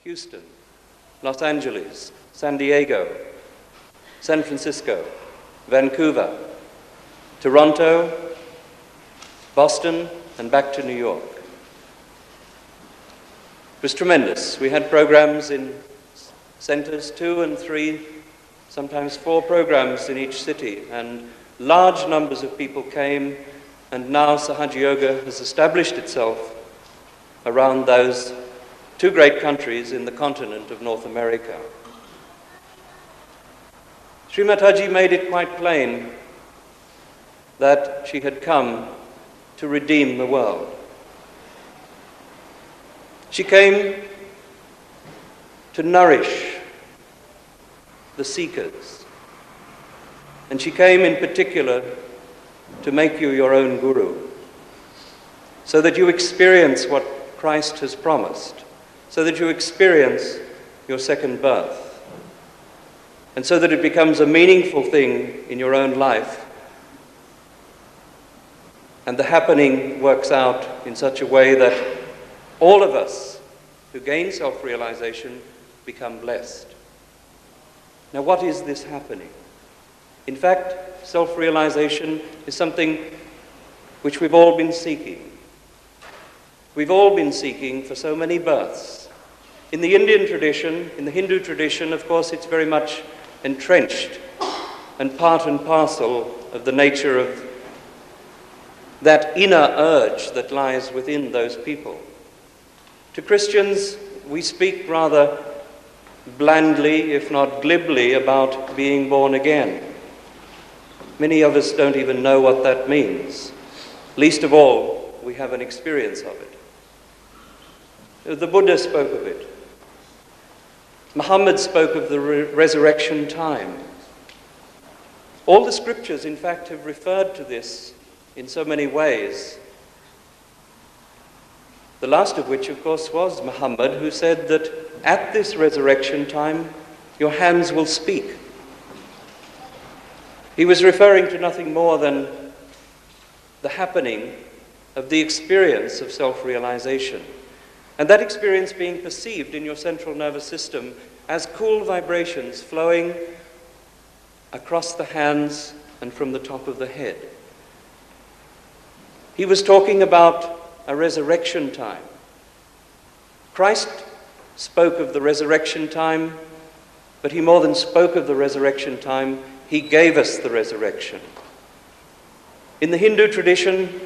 Houston, Los Angeles, San Diego, San Francisco, Vancouver, Toronto, Boston, and back to New York. It was tremendous. We had programs in centers, 2 and 3, sometimes 4 programs in each city, and large numbers of people came, and now SahajaYoga has established itself around those 2 great countries in the continent of North America. Sri Mataji made it quite plain that she had come to redeem the world. She came to nourish the seekers, and she came in particular to make you your own guru, so that you experience what Christ has promised, so that you experience your second birth, and so that it becomes a meaningful thing in your own life, and the happening works out in such a way that all of us who gain self-realization become blessed. Now, what is this happening? In fact, self-realization is something which we've all been seeking. We've all been seeking for so many births. In the Indian tradition, in the Hindu tradition, of course, it's very much entrenched and part and parcel of the nature of that inner urge that lies within those people. To Christians, we speak rather blandly, if not glibly, about being born again. Many of us don't even know what that means. Least of all, we have an experience of it. The Buddha spoke of it. Muhammad spoke of the resurrection time. All the scriptures, in fact, have referred to this in so many ways. The last of which, of course, was Muhammad, who said that at this resurrection time, your hands will speak. He was referring to nothing more than the happening of the experience of self-realization, and that experience being perceived in your central nervous system as cool vibrations flowing across the hands and from the top of the head. He was talking about a resurrection time. Christ spoke of the resurrection time, but he more than spoke of the resurrection time, he gave us the resurrection. In the Hindu tradition,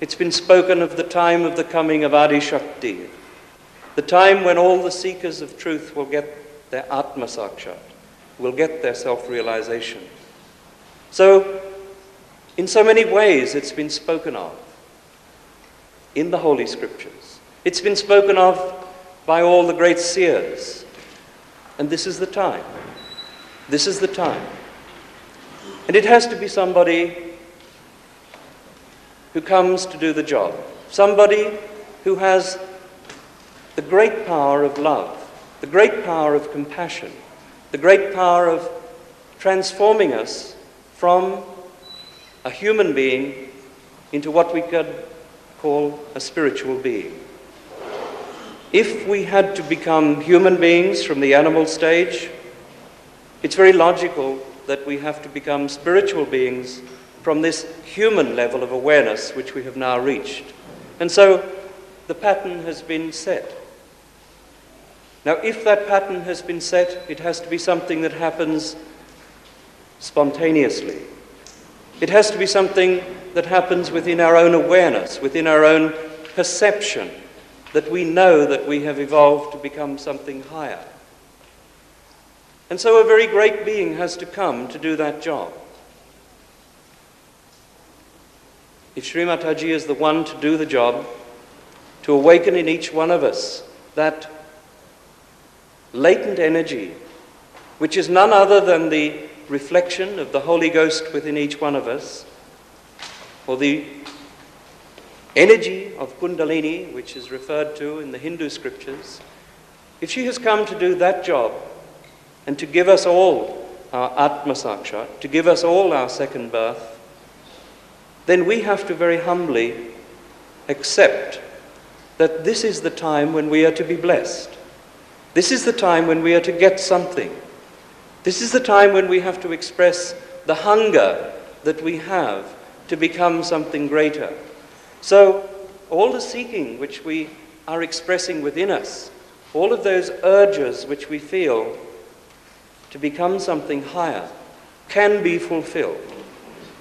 it's been spoken of the time of the coming of Adi Shakti, the time when all the seekers of truth will get their Atma Sakshat, will get their self-realization. So, in so many ways, it's been spoken of in the Holy Scriptures. It's been spoken of by all the great seers. And this is the time. This is the time. And it has to be somebody who comes to do the job. Somebody who has the great power of love, the great power of compassion, the great power of transforming us from a human being into what we could call a spiritual being. If we had to become human beings from the animal stage, it's very logical that we have to become spiritual beings from this human level of awareness which we have now reached. And so the pattern has been set. Now, if that pattern has been set, it has to be something that happens spontaneously. It has to be something that happens within our own awareness, within our own perception, that we know that we have evolved to become something higher. And so a very great being has to come to do that job. If Sri Mataji is the one to do the job, to awaken in each one of us that latent energy, which is none other than the reflection of the Holy Ghost within each one of us, or the energy of Kundalini, which is referred to in the Hindu scriptures, if she has come to do that job and to give us all our Atma Sakshat, to give us all our second birth, then we have to very humbly accept that this is the time when we are to be blessed. This is the time when we are to get something. This is the time when we have to express the hunger that we have to become something greater. So all the seeking which we are expressing within us, all of those urges which we feel to become something higher, can be fulfilled.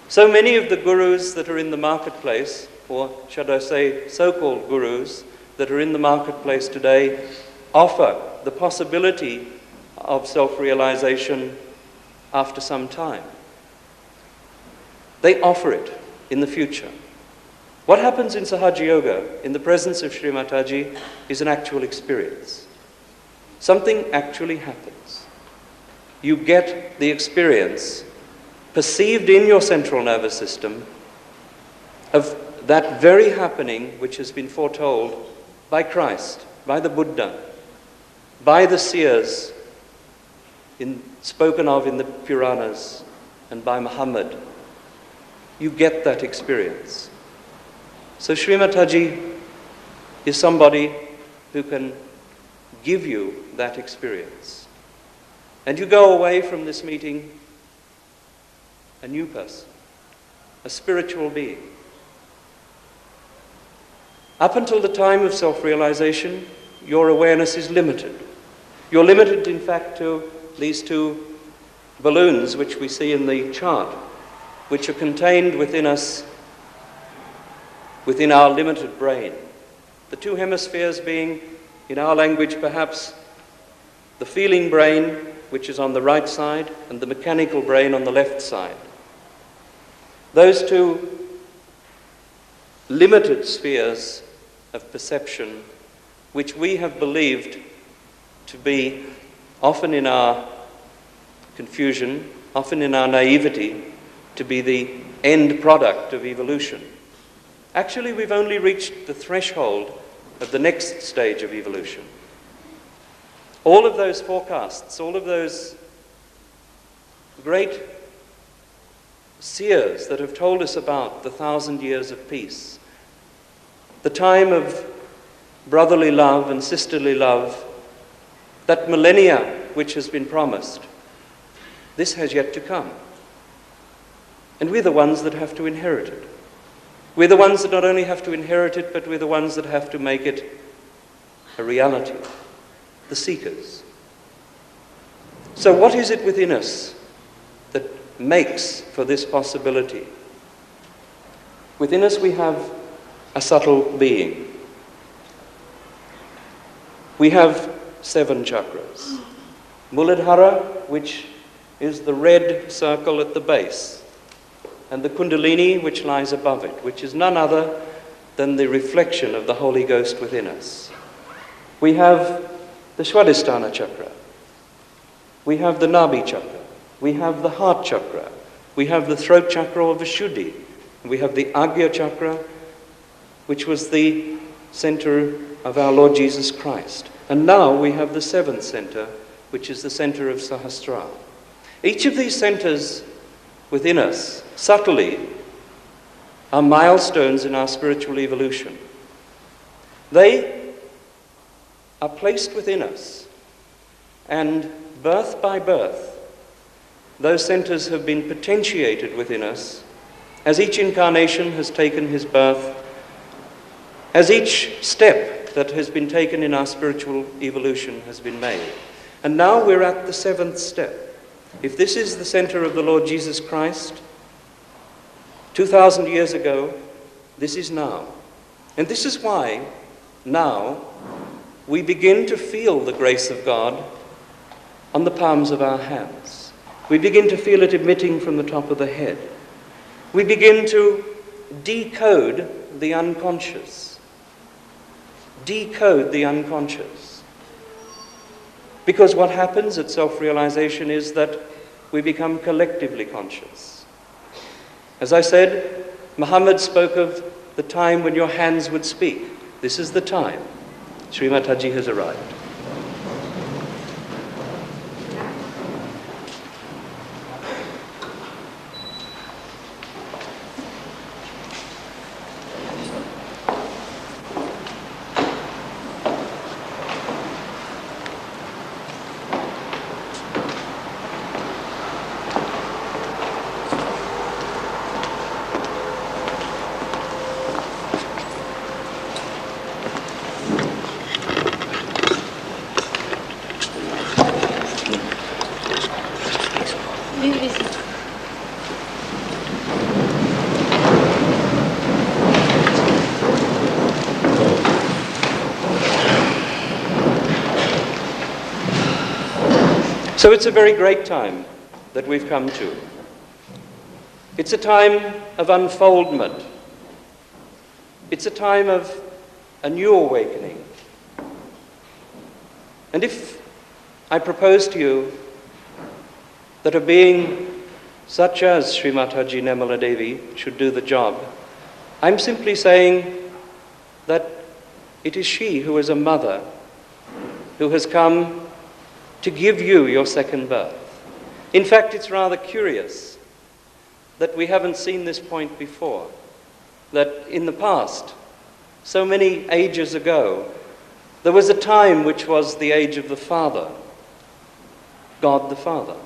So many of the gurus that are in the marketplace, or should I say so-called gurus that are in the marketplace today, offer the possibility of self-realization after some time. They offer it in the future. What happens in SahajaYoga, in the presence of Sri Mataji, is an actual experience. Something actually happens. You get the experience perceived in your central nervous system of that very happening which has been foretold by Christ, by the Buddha, by the seers spoken of in the Puranas, and by Muhammad. You get that experience. So Sri Mataji is somebody who can give you that experience. And you go away from this meeting a new person, a spiritual being. Up until the time of self-realization, your awareness is limited. You're limited, in fact, to these two balloons which we see in the chart, which are contained within us, within our limited brain. The two hemispheres being, in our language perhaps, the feeling brain, which is on the right side, and the mechanical brain on the left side. Those two limited spheres of perception, which we have believed to be, often in our confusion, often in our naivety, to be the end product of evolution. Actually, we've only reached the threshold of the next stage of evolution. All of those forecasts, all of those great seers that have told us about the 1,000 years of peace, the time of brotherly love and sisterly love, that millennia which has been promised, this has yet to come. And we're the ones that have to inherit it. We're the ones that not only have to inherit it, but we're the ones that have to make it a reality. The seekers. So what is it within us that makes for this possibility? Within us we have a subtle being. We have 7 chakras. Muladhara, which is the red circle at the base, and the Kundalini, which lies above it, which is none other than the reflection of the Holy Ghost within us. We have the Swadhisthana chakra. We have the Nabhi chakra. We have the heart chakra. We have the throat chakra of Vishuddhi. We have the Agya chakra, which was the center of our Lord Jesus Christ. And now we have the 7th center, which is the center of Sahasrara. Each of these centers within us, subtly, are milestones in our spiritual evolution. They are placed within us, and birth by birth, those centers have been potentiated within us as each incarnation has taken his birth, as each step that has been taken in our spiritual evolution has been made. And now we're at the 7th step. If this is the center of the Lord Jesus Christ, 2,000 years ago, this is now. And this is why now we begin to feel the grace of God on the palms of our hands. We begin to feel it emitting from the top of the head. We begin to decode the unconscious. Decode the unconscious. Because what happens at self-realization is that we become collectively conscious. As I said, Muhammad spoke of the time when your hands would speak. This is the time. Sri Mataji has arrived. So it's a very great time that we've come to. It's a time of unfoldment. It's a time of a new awakening. And if I propose to you that a being such as Sri Mataji Nirmala Devi should do the job, I'm simply saying that it is she who is a mother who has come to give you your second birth. In fact, it's rather curious that we haven't seen this point before, that in the past, so many ages ago, there was a time which was the age of the Father, God the Father.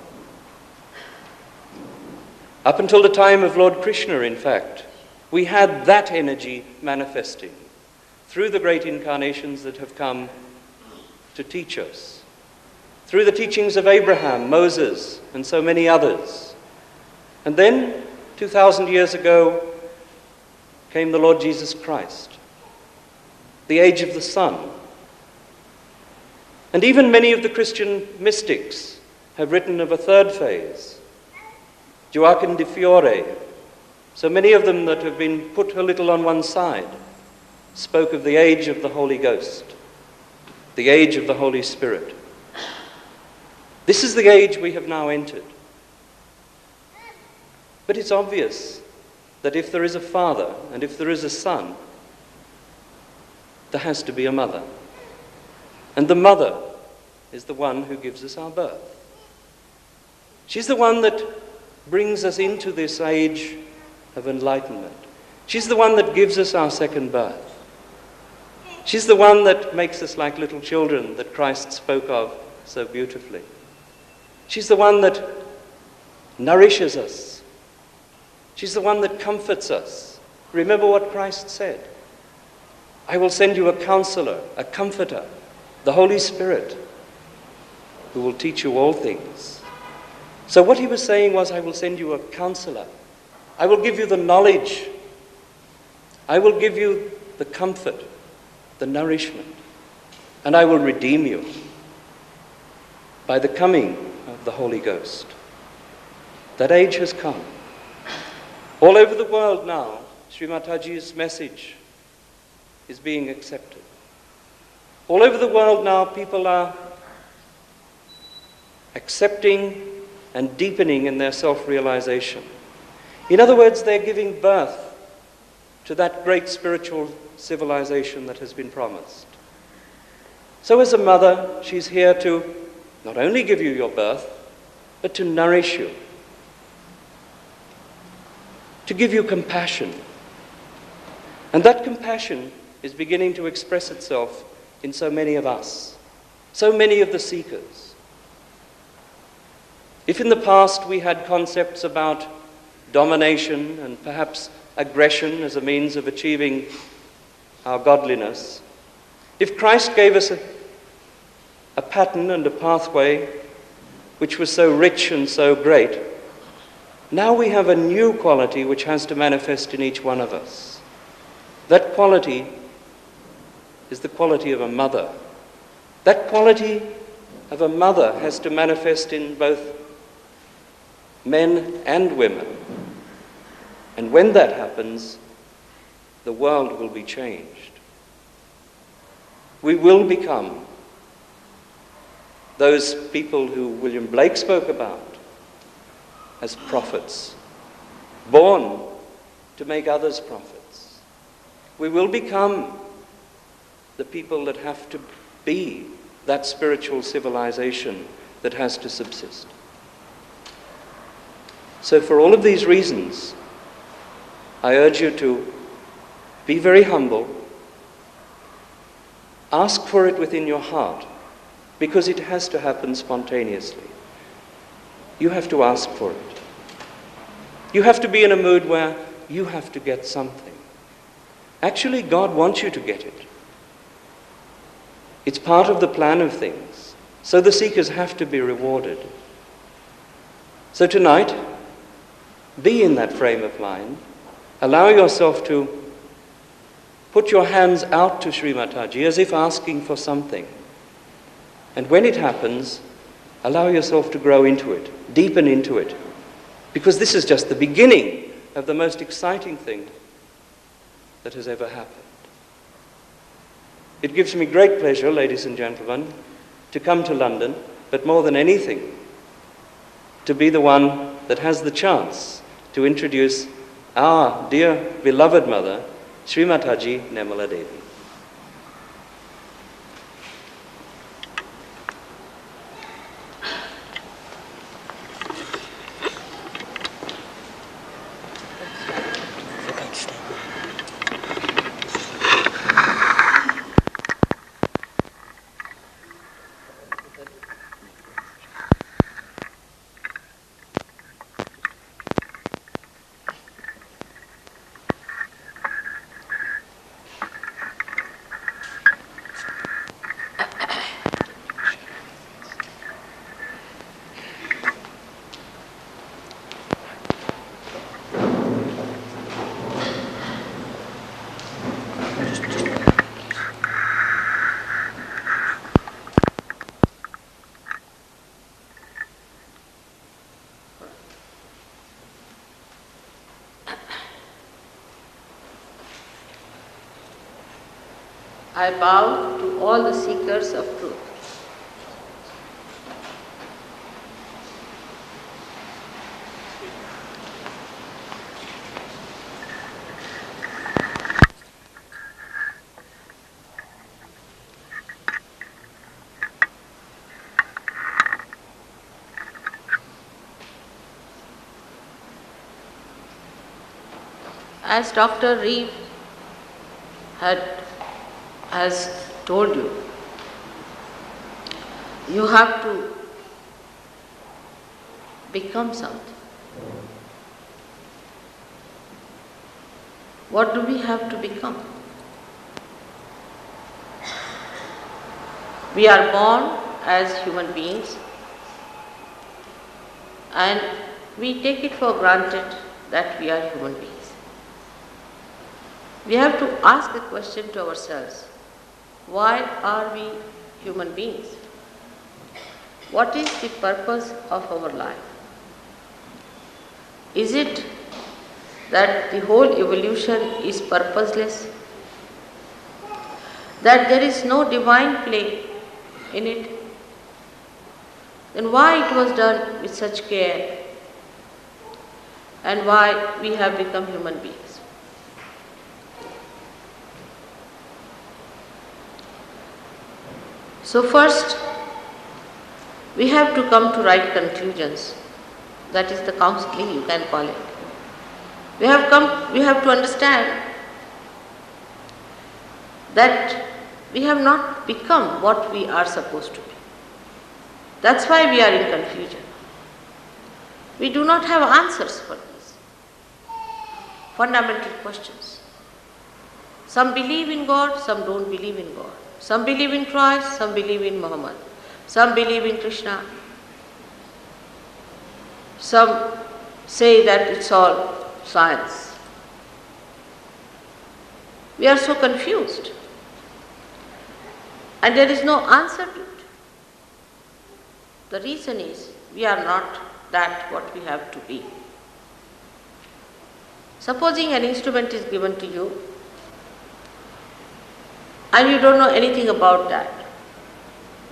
Up until the time of Lord Krishna, in fact, we had that energy manifesting through the great incarnations that have come to teach us, through the teachings of Abraham, Moses, and so many others. And then, 2,000 years ago, came the Lord Jesus Christ, the age of the Son. And even many of the Christian mystics have written of a third phase, Joachim de Fiore. So many of them that have been put a little on one side spoke of the age of the Holy Ghost, the age of the Holy Spirit. This is the age we have now entered. But it's obvious that if there is a father and if there is a son, there has to be a mother. And the mother is the one who gives us our birth. She's the one that brings us into this age of enlightenment. She's the one that gives us our second birth. She's the one that makes us like little children that Christ spoke of so beautifully. She's the one that nourishes us. She's the one that comforts us. Remember what Christ said. I will send you a counselor, a comforter, the Holy Spirit, who will teach you all things. So what he was saying was, I will send you a counselor. I will give you the knowledge. I will give you the comfort, the nourishment, and I will redeem you by the coming of the Holy Ghost. That age has come. All over the world now, Sri Mataji's message is being accepted. All over the world now, people are accepting and deepening in their self-realization. In other words, they're giving birth to that great spiritual civilization that has been promised. So as a mother, she's here to not only give you your birth, but to nourish you, to give you compassion. And that compassion is beginning to express itself in so many of us, so many of the seekers. If in the past we had concepts about domination and perhaps aggression as a means of achieving our godliness, if Christ gave us a pattern and a pathway which was so rich and so great, now we have a new quality which has to manifest in each one of us. That quality is the quality of a mother. That quality of a mother has to manifest in both men and women. And when that happens, the world will be changed. We will become those people who William Blake spoke about as prophets, born to make others prophets. We will become the people that have to be that spiritual civilization that has to subsist. So for all of these reasons, I urge you to be very humble. Ask for it within your heart, because it has to happen spontaneously. You have to ask for it. You have to be in a mood where you have to get something. Actually, God wants you to get it. It's part of the plan of things. So the seekers have to be rewarded. So tonight, be in that frame of mind. Allow yourself to put your hands out to Sri Mataji as if asking for something. And when it happens, Allow yourself to grow into it, deepen into it, because this is just the beginning of the most exciting thing that has ever happened. It gives me great pleasure, ladies and gentlemen, to come to London, but more than anything, to be the one that has the chance to introduce our dear beloved mother, Sri Mataji Nirmala Devi. I bow to all the seekers of truth. As Dr. Reeve has told you, you have to become something. What do we have to become? We are born as human beings and we take it for granted that we are human beings. We have to ask a question to ourselves. Why are we human beings? What is the purpose of our life? Is it that the whole evolution is purposeless? That there is no divine play in it? Then why it was done with such care? And why we have become human beings? So first, we have to come to right conclusions. That is the counseling, you can call it. We have to understand that we have not become what we are supposed to be. That's why we are in confusion. We do not have answers for these fundamental questions. Some believe in God, some don't believe in God. Some believe in Christ, some believe in Muhammad. Some believe in Krishna. Some say that it's all science. We are so confused. And there is no answer to it. The reason is we are not that what we have to be. Supposing an instrument is given to you and you don't know anything about that,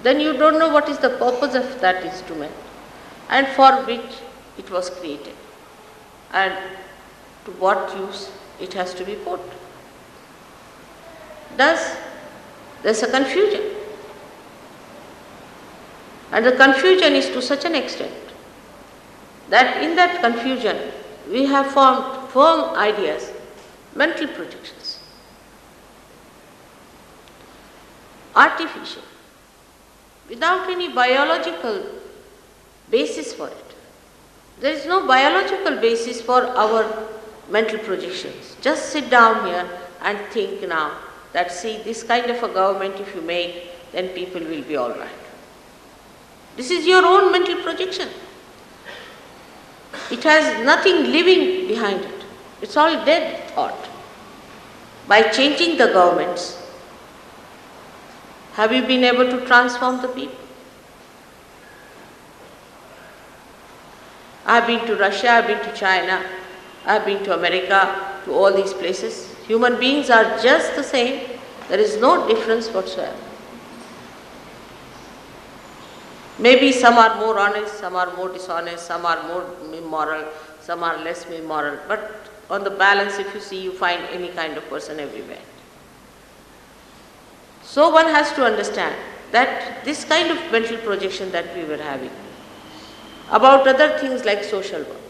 then you don't know what is the purpose of that instrument and for which it was created and to what use it has to be put. Thus, there's a confusion. And the confusion is to such an extent that in that confusion we have formed firm ideas, mental projections, artificial, without any biological basis for it. There is no biological basis for our mental projections. Just sit down here and think now that see this kind of a government if you make, then people will be all right. This is your own mental projection. It has nothing living behind it. It's all dead thought. By changing the governments, have you been able to transform the people? I've been to Russia, I've been to China, I've been to America, to all these places. Human beings are just the same. There is no difference whatsoever. Maybe some are more honest, some are more dishonest, some are more immoral, some are less immoral. But on the balance, if you see, you find any kind of person everywhere. So one has to understand that this kind of mental projection that we were having about other things like social work.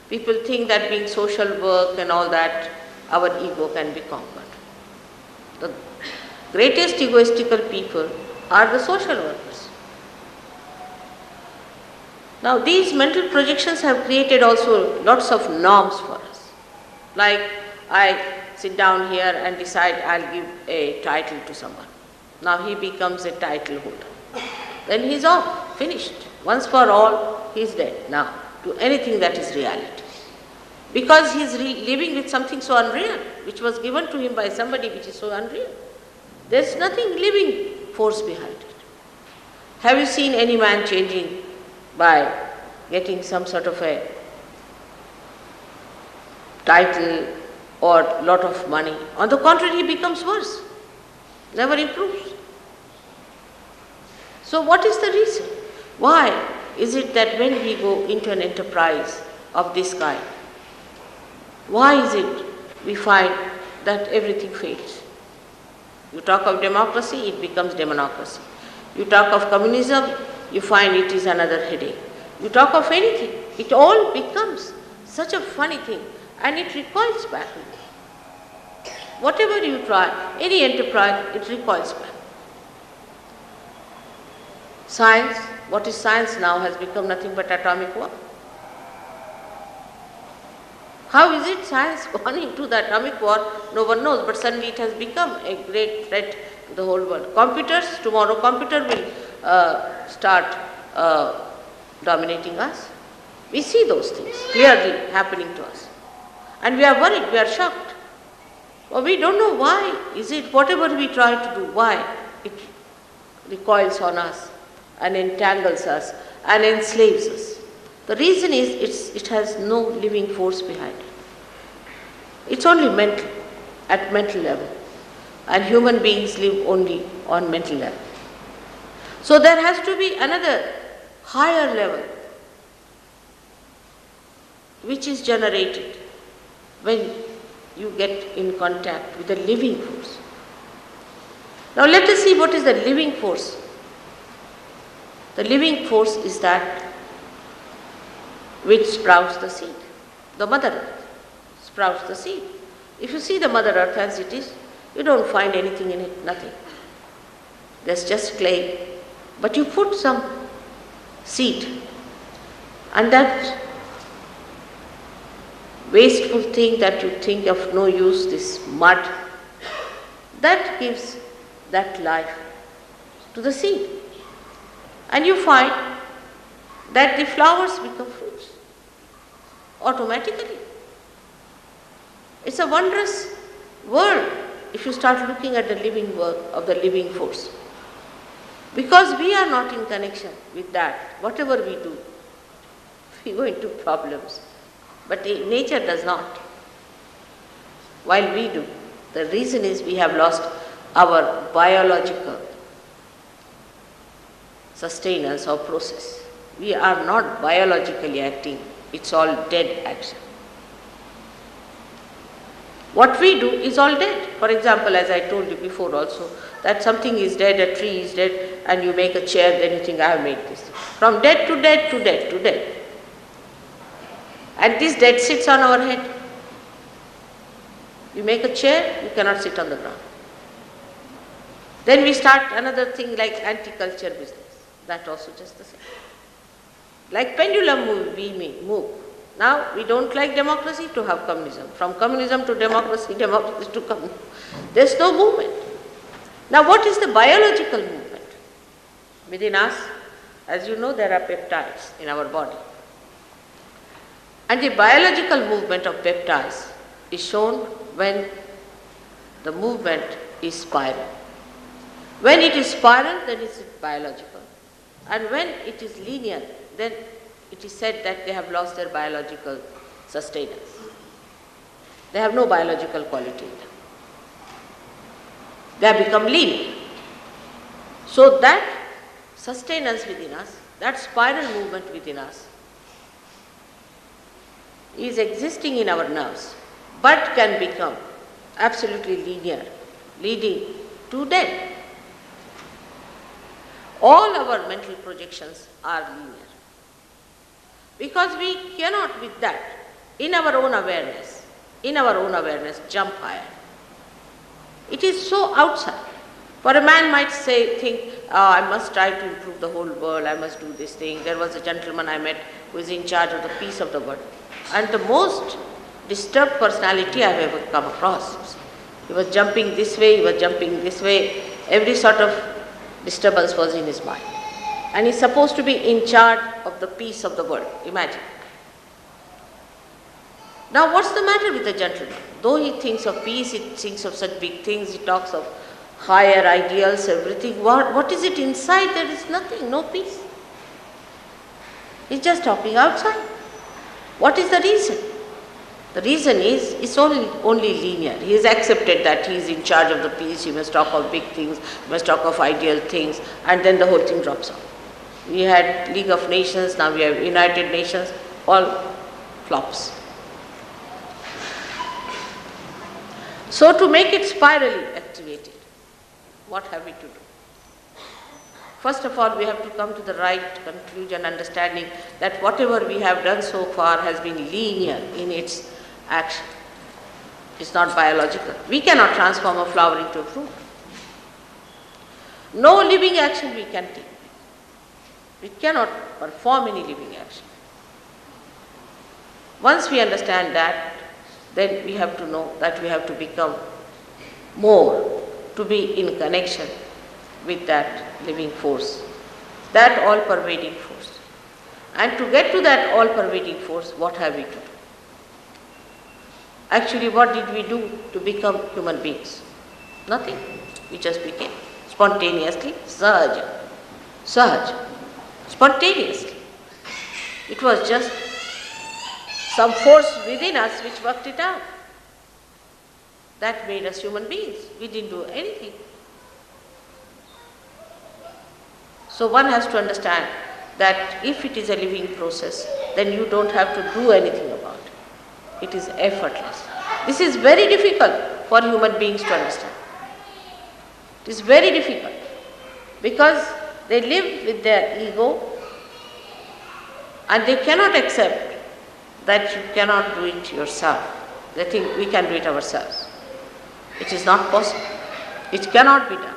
People think that being social work and all that, our ego can be conquered. The greatest egoistical people are the social workers. Now these mental projections have created also lots of norms for us. Like I sit down here and decide I'll give a title to someone. Now he becomes a title holder. Then he's off, finished. Once for all, he's dead now to anything that is reality. Because he's living with something so unreal, which was given to him by somebody which is so unreal. There's nothing living force behind it. Have you seen any man changing by getting some sort of a title or lot of money? On the contrary, he becomes worse, never improves. So what is the reason? Why is it that when we go into an enterprise of this kind, why is it we find that everything fails? You talk of democracy, it becomes demonocracy. You talk of communism, you find it is another headache. You talk of anything, it all becomes such a funny thing and it recoils back. Whatever you try, any enterprise, it recoils back. Science, what is science now, has become nothing but atomic war. How is it science gone into the atomic war? No one knows, but suddenly it has become a great threat to the whole world. Computers, tomorrow computer will start dominating us. We see those things clearly happening to us. And we are worried, we are shocked. Well, we don't know why is it, whatever we try to do, why it recoils on us and entangles us and enslaves us. The reason is it has no living force behind it. It's only mental, at mental level. And human beings live only on mental level. So there has to be another higher level which is generated when you get in contact with the living force. Now let us see what is the living force. The living force is that which sprouts the seed. The Mother Earth sprouts the seed. If you see the Mother Earth as it is, you don't find anything in it, nothing. There's just clay. But you put some seed, and that wasteful thing that you think of no use, this mud, that gives that life to the seed. And you find that the flowers become fruits automatically. It's a wondrous world if you start looking at the living work of the living force. Because we are not in connection with that, whatever we do, we go into problems. But nature does not, while we do. The reason is we have lost our biological sustenance or process. We are not biologically acting, it's all dead action. What we do is all dead. For example, as I told you before also, that something is dead, a tree is dead, and you make a chair, then you think, I have made this. From dead to dead to dead to dead. And this dead sits on our head. You make a chair, you cannot sit on the ground. Then we start another thing like anti-culture business. That also just the same. Like pendulum move, we move. Now we don't like democracy to have communism. From communism to democracy, democracy to communism. There's no movement. Now what is the biological movement? Within us, as you know, there are peptides in our body. And the biological movement of peptides is shown when the movement is spiral. When it is spiral, then it is biological. And when it is linear, then it is said that they have lost their biological sustenance. They have no biological quality in them. They have become lean. So that sustenance within us, that spiral movement within us, is existing in our nerves, but can become absolutely linear, leading to death. All our mental projections are linear. Because we cannot with that, in our own awareness, jump higher. It is so outside. For a man might think, I must try to improve the whole world, I must do this thing. There was a gentleman I met who is in charge of the peace of the world. And the most disturbed personality I have ever come across. He was jumping this way, he was jumping this way. Every sort of disturbance was in his mind. And he's supposed to be in charge of the peace of the world. Imagine. Now what's the matter with the gentleman? Though he thinks of peace, he thinks of such big things, he talks of higher ideals, everything. What is it inside? There is nothing, no peace. He's just talking outside. What is the reason? The reason is, it's only linear. He has accepted that he is in charge of the peace, he must talk of big things, he must talk of ideal things, and then the whole thing drops off. We had League of Nations, now we have United Nations, all flops. So to make it spirally activated, what have we to do? First of all, we have to come to the right conclusion, understanding that whatever we have done so far has been linear in its action. It's not biological. We cannot transform a flower into a fruit. No living action we can take. We cannot perform any living action. Once we understand that, then we have to know that we have to become more, to be in connection with that living force, that all-pervading force. And to get to that all-pervading force, what have we to do? Actually, what did we do to become human beings? Nothing. We just became spontaneously, Sahaja, spontaneously. It was just some force within us which worked it out. That made us human beings. We didn't do anything. So one has to understand that if it is a living process, then you don't have to do anything about it. It is effortless. This is very difficult for human beings to understand. It is very difficult because they live with their ego and they cannot accept that you cannot do it yourself. They think we can do it ourselves. It is not possible. It cannot be done.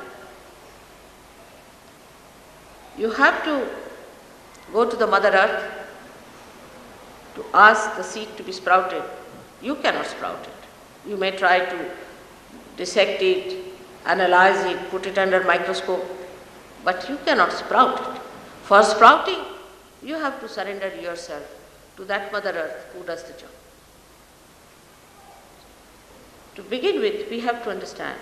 You have to go to the Mother Earth to ask the seed to be sprouted. You cannot sprout it. You may try to dissect it, analyze it, put it under microscope, but you cannot sprout it. For sprouting, you have to surrender yourself to that Mother Earth who does the job. To begin with, we have to understand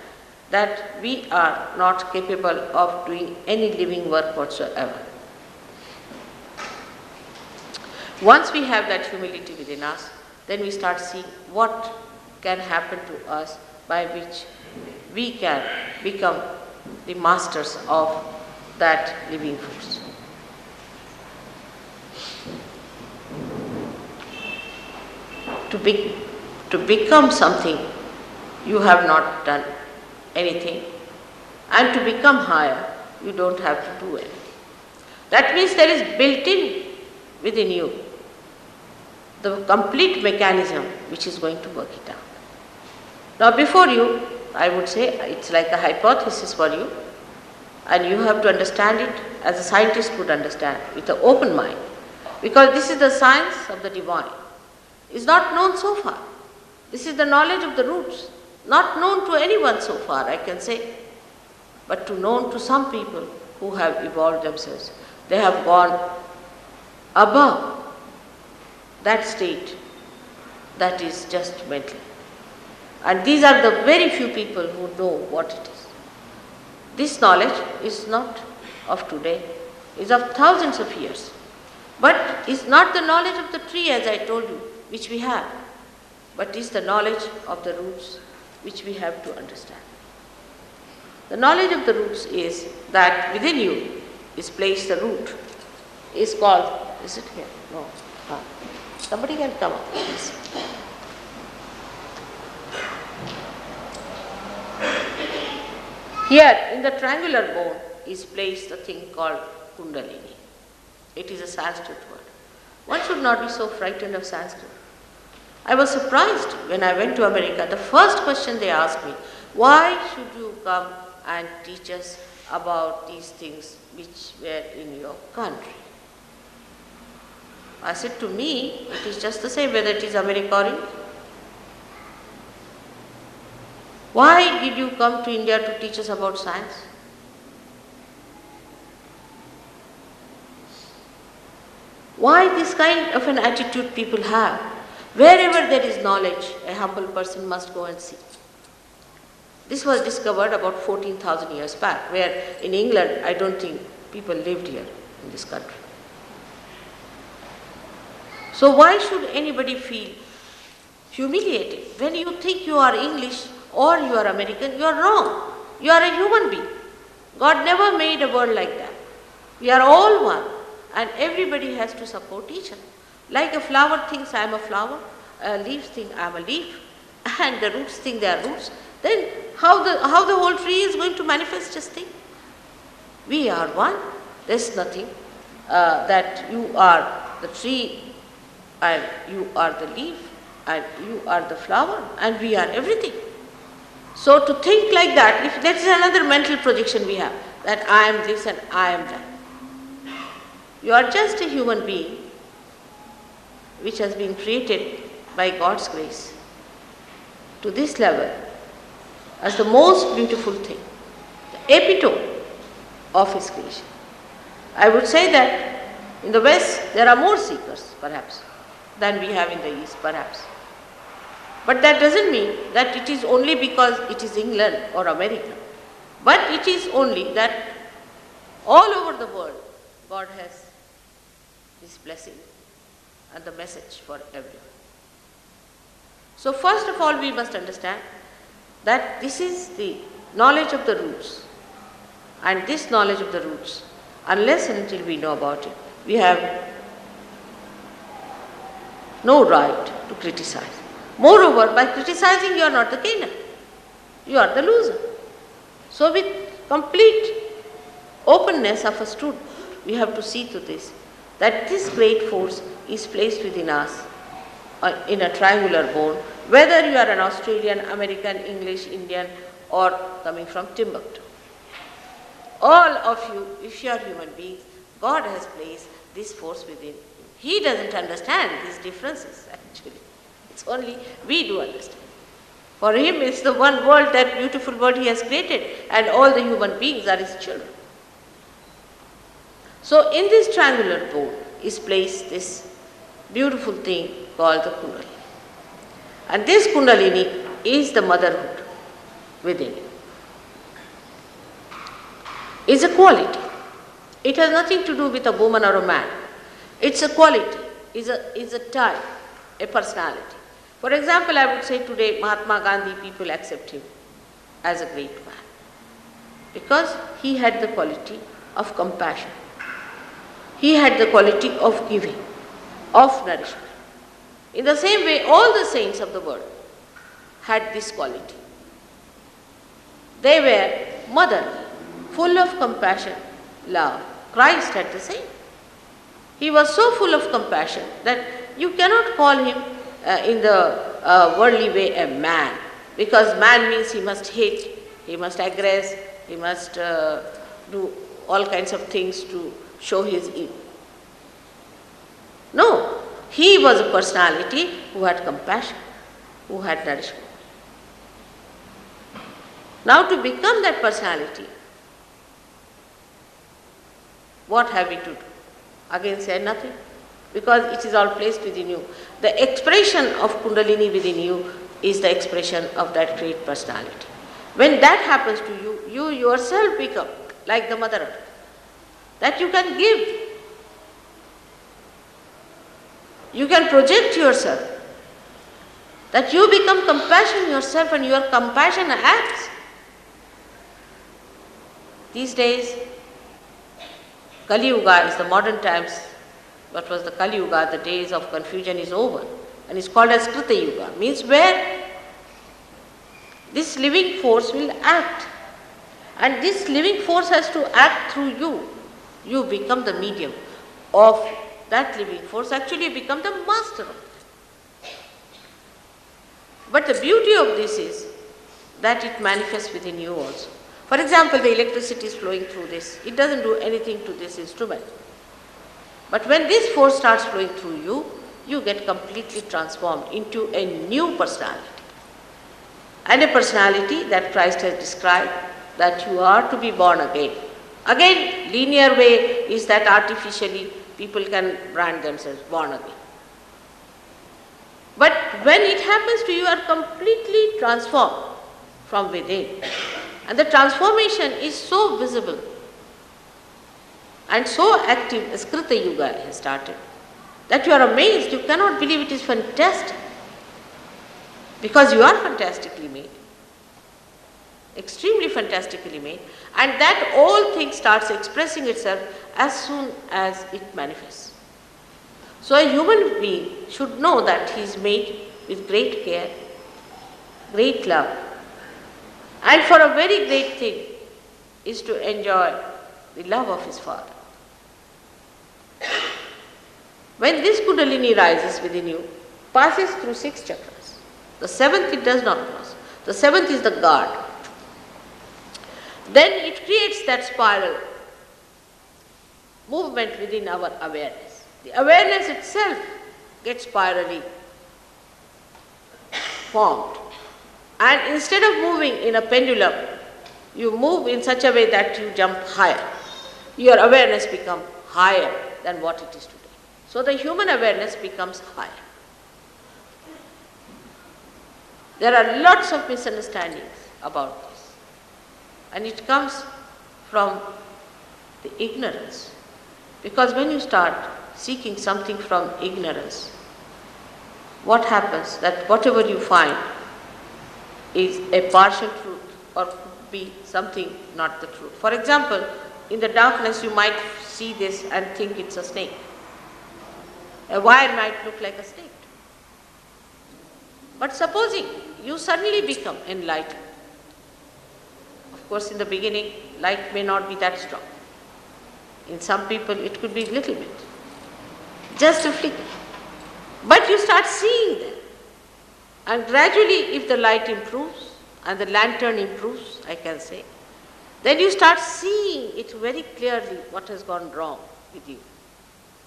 that we are not capable of doing any living work whatsoever. Once we have that humility within us, then we start seeing what can happen to us by which we can become the masters of that living force. To become something, you have not done anything, and to become higher, you don't have to do anything. That means there is built in within you the complete mechanism which is going to work it out. Now before you, I would say it's like a hypothesis for you, and you have to understand it as a scientist would understand, with an open mind, because this is the science of the divine. It's not known so far. This is the knowledge of the roots, not known to anyone so far, I can say, but known to some people who have evolved themselves. They have gone above that state that is just mental. And these are the very few people who know what it is. This knowledge is not of today, is of thousands of years. But is not the knowledge of the tree, as I told you, which we have, but is the knowledge of the roots which we have to understand. The knowledge of the roots is that within you is placed the root, is called, is it here? No. Somebody can come up, please. Here in the triangular bone is placed the thing called Kundalini. It is a Sanskrit word. One should not be so frightened of Sanskrit. I was surprised when I went to America. The first question they asked me, why should you come and teach us about these things which were in your country? I said, to me, it is just the same whether it is America or India. Why did you come to India to teach us about science? Why this kind of an attitude people have? Wherever there is knowledge, a humble person must go and seek. This was discovered about 14,000 years back, where in England, I don't think people lived here in this country. So why should anybody feel humiliated? When you think you are English or you are American, you are wrong. You are a human being. God never made a world like that. We are all one, and everybody has to support each other. Like a flower thinks I am a flower, a leaf thinks I am a leaf, and the roots think they are roots, then how the whole tree is going to manifest, just think. We are one. There is nothing that you are the tree and you are the leaf and you are the flower and we are everything. So to think like that, if that is another mental projection we have, that I am this and I am that. You are just a human being which has been created by God's grace to this level as the most beautiful thing, the epitome of His creation. I would say that in the West there are more seekers perhaps than we have in the East perhaps. But that doesn't mean that it is only because it is England or America, but it is only that all over the world God has His blessing and the message for everyone. So first of all we must understand that this is the knowledge of the roots, and this knowledge of the roots, unless and until we know about it, we have no right to criticize. Moreover, by criticizing you are not the gainer, you are the loser. So with complete openness of a student, we have to see to this, that this great force is placed within us in a triangular bone, whether you are an Australian, American, English, Indian or coming from Timbuktu. All of you, if you are human beings, God has placed this force within you. He doesn't understand these differences actually. It's only we do understand. For Him it's the one world, that beautiful world He has created, and all the human beings are His children. So in this triangular bone is placed this beautiful thing called the Kundalini. And this Kundalini is the motherhood within you. It's a quality. It has nothing to do with a woman or a man. It's a quality, is a type, a personality. For example, I would say today Mahatma Gandhi, people accept him as a great man because he had the quality of compassion. He had the quality of giving, of nourishment. In the same way, all the saints of the world had this quality. They were motherly, full of compassion, love. Christ had the same. He was so full of compassion that you cannot call him in the worldly way a man, because man means he must hate, he must aggress, he must do all kinds of things to show his evil. No, he was a personality who had compassion, who had nourishment. Now to become that personality, what have we to do? Again say nothing, because it is all placed within you. The expression of Kundalini within you is the expression of that great personality. When that happens to you, you yourself become like the Mother Earth, that you can give. You can project yourself, that you become compassion yourself and your compassion acts. These days, Kali Yuga is the modern times. What was the Kali Yuga? The days of confusion is over, and it's called as Krita Yuga, means where this living force will act, and this living force has to act through you. You become the medium of that living force, actually you become the master of it. But the beauty of this is that it manifests within you also. For example, the electricity is flowing through this. It doesn't do anything to this instrument. But when this force starts flowing through you, you get completely transformed into a new personality. And a personality that Christ has described, that you are to be born again. Again, linear way is that artificially people can brand themselves born again. But when it happens to you, you are completely transformed from within. And the transformation is so visible and so active as Krita Yuga has started, that you are amazed, you cannot believe it is fantastic. Because you are fantastically made, extremely fantastically made, and that all thing starts expressing itself as soon as it manifests. So a human being should know that he is made with great care, great love, and for a very great thing is to enjoy the love of his Father. When this Kundalini rises within you, passes through 6 chakras. The 7th it does not cross. The 7th is the guard. Then it creates that spiral movement within our awareness. The awareness itself gets spirally formed. And instead of moving in a pendulum, you move in such a way that you jump higher. Your awareness becomes higher than what it is today. So the human awareness becomes higher. There are lots of misunderstandings about this, and it comes from the ignorance. Because when you start seeking something from ignorance, what happens? That whatever you find is a partial truth or could be something not the truth. For example, in the darkness you might see this and think it's a snake. A wire might look like a snake. But supposing you suddenly become enlightened. Of course, in the beginning, light may not be that strong. In some people, it could be a little bit, just a flicker. But you start seeing them. And gradually, if the light improves and the lantern improves, I can say, then you start seeing it very clearly what has gone wrong with you.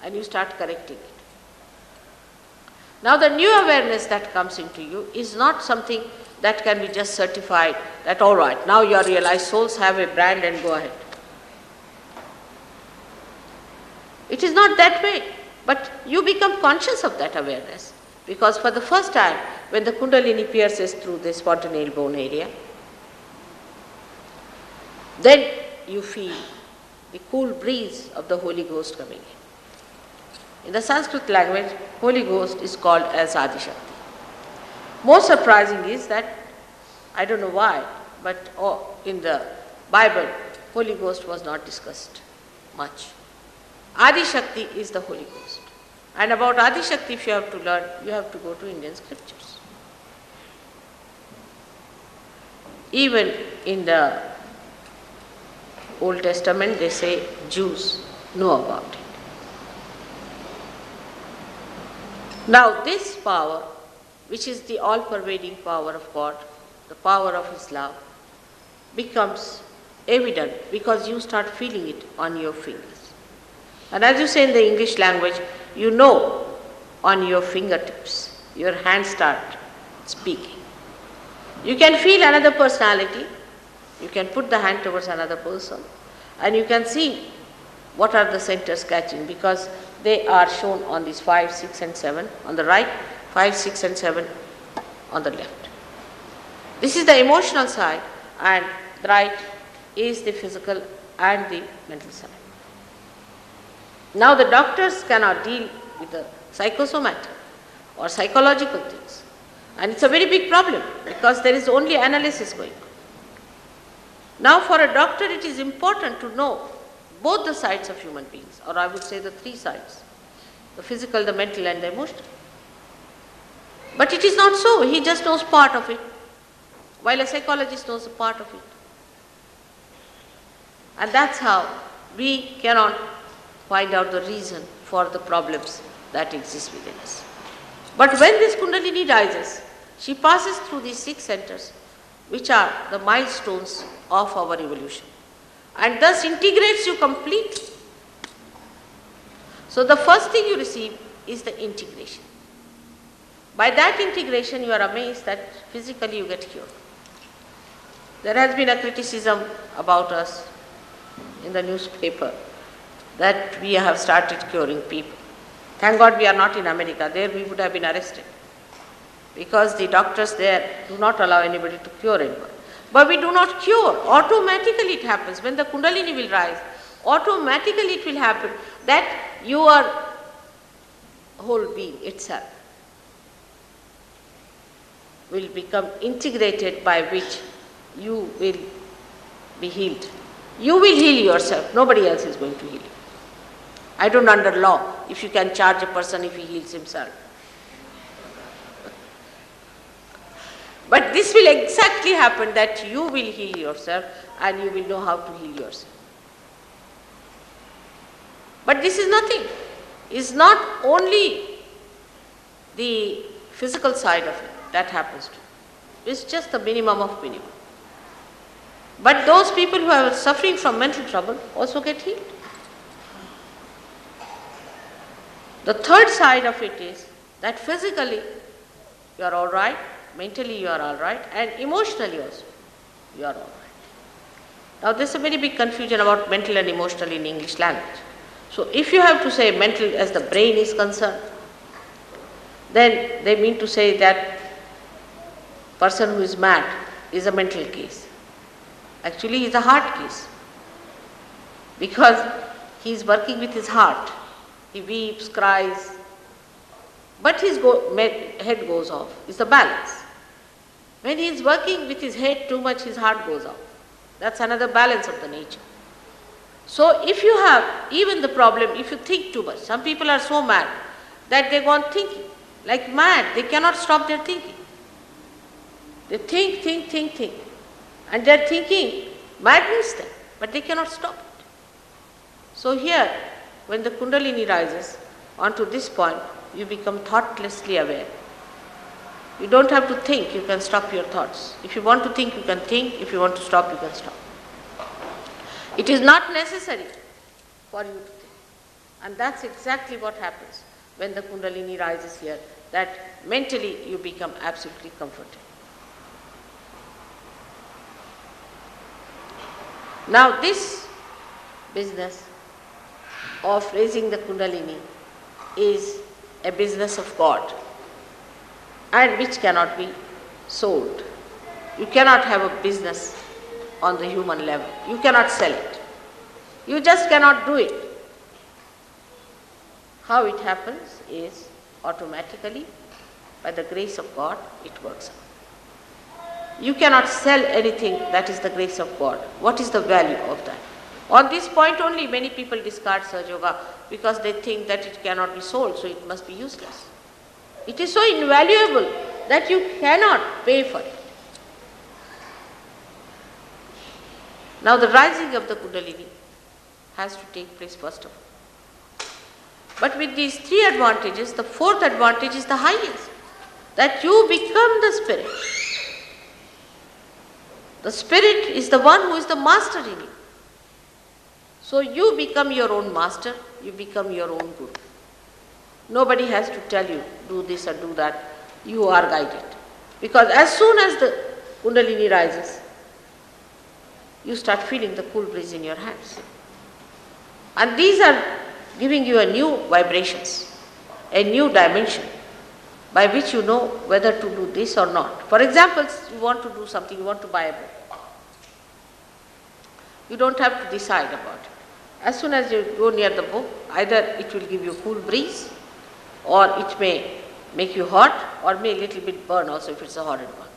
And you start correcting it. Now the new awareness that comes into you is not something that can be just certified that all right, now your realized souls have a brand and go ahead. It is not that way, but you become conscious of that awareness because for the first time when the Kundalini pierces through this fontanelle bone area, then you feel the cool breeze of the Holy Ghost coming in. In the Sanskrit language, Holy Ghost is called as Adi Shakti. Most surprising is that, I don't know why, but in the Bible, Holy Ghost was not discussed much. Adi Shakti is the Holy Ghost. And about Adi Shakti, if you have to learn, you have to go to Indian scriptures. Even in the Old Testament, they say Jews know about it. Now this power, which is the all-pervading power of God, the power of His love, becomes evident because you start feeling it on your fingers. And as you say in the English language, you know on your fingertips, your hands start speaking. You can feel another personality, you can put the hand towards another person, and you can see what are the centers catching because they are shown on these 5, 6 and 7 on the right, 5, 6 and 7 on the left. This is the emotional side and the right is the physical and the mental side. Now the doctors cannot deal with the psychosomatic or psychological things. And it's a very big problem because there is only analysis going on. Now for a doctor it is important to know both the sides of human beings, or I would say the three sides, the physical, the mental and the emotional. But it is not so, he just knows part of it, while a psychologist knows a part of it. And that's how we cannot find out the reason for the problems that exist within us. But when this Kundalini rises, she passes through these 6 centers, which are the milestones of our evolution, and thus integrates you completely. So the first thing you receive is the integration. By that integration, you are amazed that physically you get cured. There has been a criticism about us in the newspaper that we have started curing people. Thank God we are not in America. There we would have been arrested, because the doctors there do not allow anybody to cure anyone. But we do not cure. Automatically it happens. When the Kundalini will rise, automatically it will happen that your whole being itself will become integrated, by which you will be healed. You will heal yourself. Nobody else is going to heal you. I don't under law if you can charge a person if he heals himself. But this will exactly happen, that you will heal yourself and you will know how to heal yourself. But this is nothing. It's not only the physical side of it that happens to you. It's just the minimum of minimum. But those people who are suffering from mental trouble also get healed. The third side of it is that physically you are all right, mentally you are all right, and emotionally also you are all right. Now there's a very big confusion about mental and emotional in English language. So if you have to say mental as the brain is concerned, then they mean to say that person who is mad is a mental case. Actually he is a heart case, because he is working with his heart. He weeps, cries, but his head goes off. It's the balance. When he is working with his head too much, his heart goes off. That's another balance of the nature. So if you have even the problem, if you think too much, some people are so mad that they go on thinking, like mad, they cannot stop their thinking. They think, and their thinking maddens them, but they cannot stop it. So here, when the Kundalini rises onto this point, you become thoughtlessly aware. You don't have to think, you can stop your thoughts. If you want to think, you can think. If you want to stop, you can stop. It is not necessary for you to think. And that's exactly what happens when the Kundalini rises here, that mentally you become absolutely comforted. Now this business of raising the Kundalini is a business of God, and which cannot be sold. You cannot have a business on the human level. You cannot sell it. You just cannot do it. How it happens is automatically, by the grace of God, it works out. You cannot sell anything that is the grace of God. What is the value of that? On this point only many people discard SahajaYoga, because they think that it cannot be sold, so it must be useless. It is so invaluable that you cannot pay for it. Now the rising of the Kundalini has to take place first of all. But with these 3 advantages, the 4th advantage is the highest, that you become the spirit. The spirit is the one who is the master in you. So you become your own master, you become your own guru. Nobody has to tell you, do this or do that. You are guided. Because as soon as the Kundalini rises, you start feeling the cool breeze in your hands. And these are giving you a new vibrations, a new dimension, by which you know whether to do this or not. For example, you want to do something, you want to buy a book. You don't have to decide about it. As soon as you go near the book, either it will give you cool breeze, or it may make you hot, or may a little bit burn also if it's a horrid one.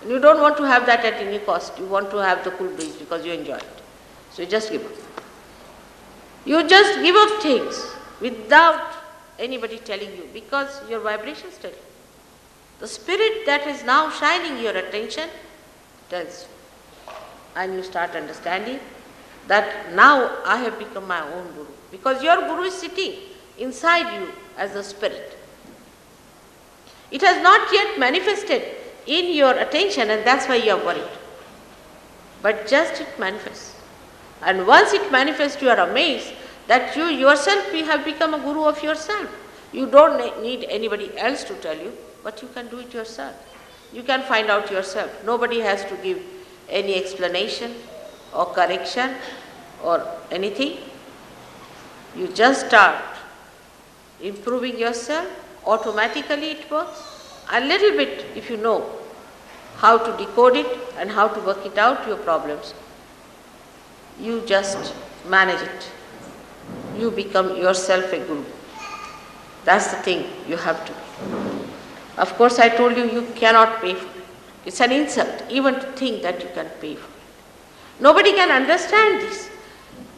And you don't want to have that at any cost. You want to have the cool breeze because you enjoy it. So you just give up. You just give up things without anybody telling you, because your vibrations tell you. The spirit that is now shining your attention tells you. And you start understanding that now I have become my own guru. Because your guru is sitting inside you as the spirit. It has not yet manifested in your attention, and that's why you are worried. But just it manifests. And once it manifests, you are amazed that you yourself have become a guru of yourself. You don't need anybody else to tell you, but you can do it yourself. You can find out yourself. Nobody has to give any explanation or correction or anything. You just start improving yourself. Automatically it works. A little bit, if you know how to decode it and how to work it out, your problems, you just manage it. You become yourself a guru. That's the thing you have to be. Of course, I told you, you cannot pay for it. It's an insult even to think that you can pay for it. Nobody can understand this,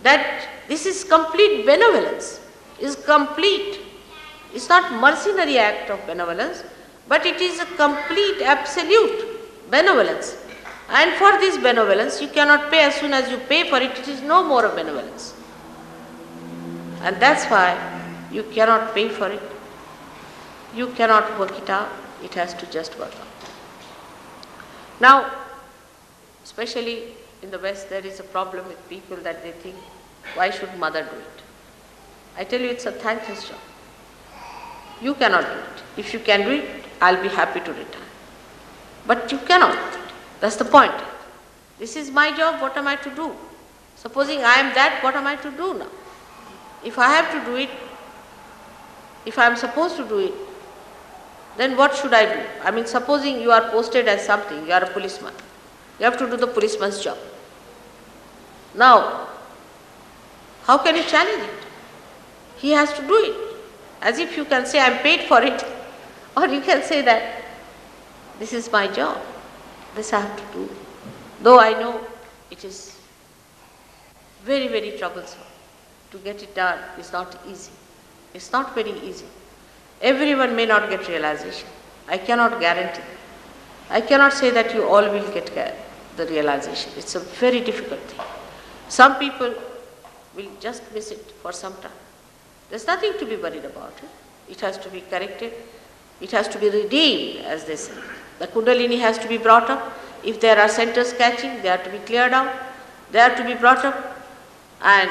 that this is complete benevolence, is complete. It's not mercenary act of benevolence, but it is a complete, absolute benevolence. And for this benevolence, you cannot pay. As soon as you pay for it, it is no more a benevolence. And that's why you cannot pay for it. You cannot work it out. It has to just work out. Now, especially in the West, there is a problem with people that they think, why should mother do it? I tell you, it's a thankless job. You cannot do it. If you can do it, I'll be happy to retire. But you cannot do it. That's the point. This is my job, what am I to do? Supposing I am that, what am I to do now? If I have to do it, if I am supposed to do it, then what should I do? I mean, supposing you are posted as something, you are a policeman. You have to do the policeman's job. Now, how can you challenge it? He has to do it. As if you can say, I am paid for it. Or you can say that, this is my job. This I have to do. Though I know it is very, very troublesome. To get it done is not easy. It's not very easy. Everyone may not get realization. I cannot guarantee. I cannot say that you all will get the realization. It's a very difficult thing. Some people will just miss it for some time. There's nothing to be worried about it. It has to be corrected. It has to be redeemed, as they say. The Kundalini has to be brought up. If there are centers catching, they are to be cleared out. They are to be brought up. And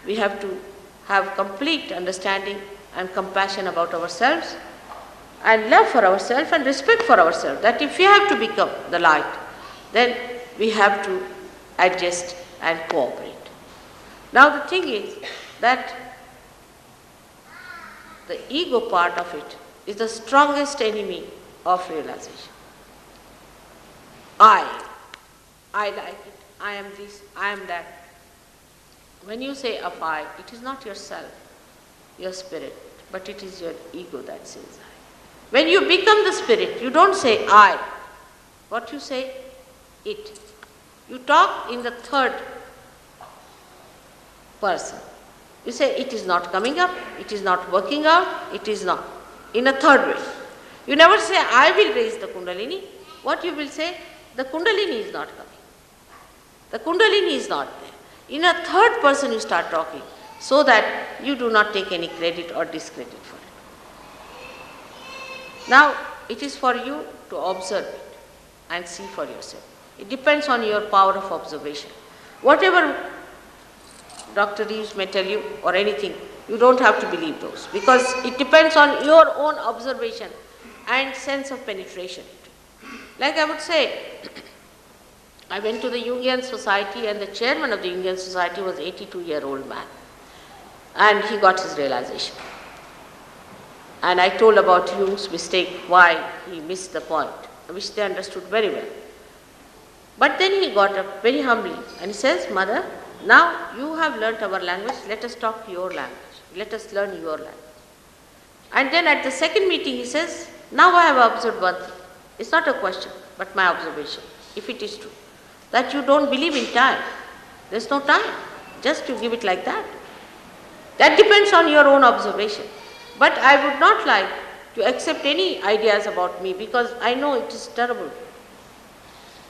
we have to have complete understanding and compassion about ourselves, and love for ourselves and respect for ourselves. That if we have to become the light, then we have to adjust and cooperate. Now the thing is that the ego part of it is the strongest enemy of realization. I like it, I am this, I am that. When you say of I, it is not yourself, your spirit, but it is your ego that says I. When you become the spirit, you don't say I. What you say? It. You talk in the third person. You say it is not coming up, it is not working out, it is not. In a third way. You never say I will raise the Kundalini. What you will say? The Kundalini is not coming. The Kundalini is not there. In a third person you start talking, so that you do not take any credit or discredit for it. Now, it is for you to observe it and see for yourself. It depends on your power of observation. Whatever Dr. Reeves may tell you or anything, you don't have to believe those, because it depends on your own observation and sense of penetration. Like I would say, I went to the Jungian Society, and the chairman of the Jungian Society was an 82-year-old man. And he got his realization. And I told about Jung's mistake, why he missed the point, which they understood very well. But then he got up very humbly and he says, Mother, now you have learnt our language, let us talk your language. Let us learn your language. And then at the second meeting he says, now I have observed one thing. It's not a question, but my observation, if it is true, that you don't believe in time. There's no time, just to give it like that. That depends on your own observation. But I would not like to accept any ideas about me because I know it is terrible.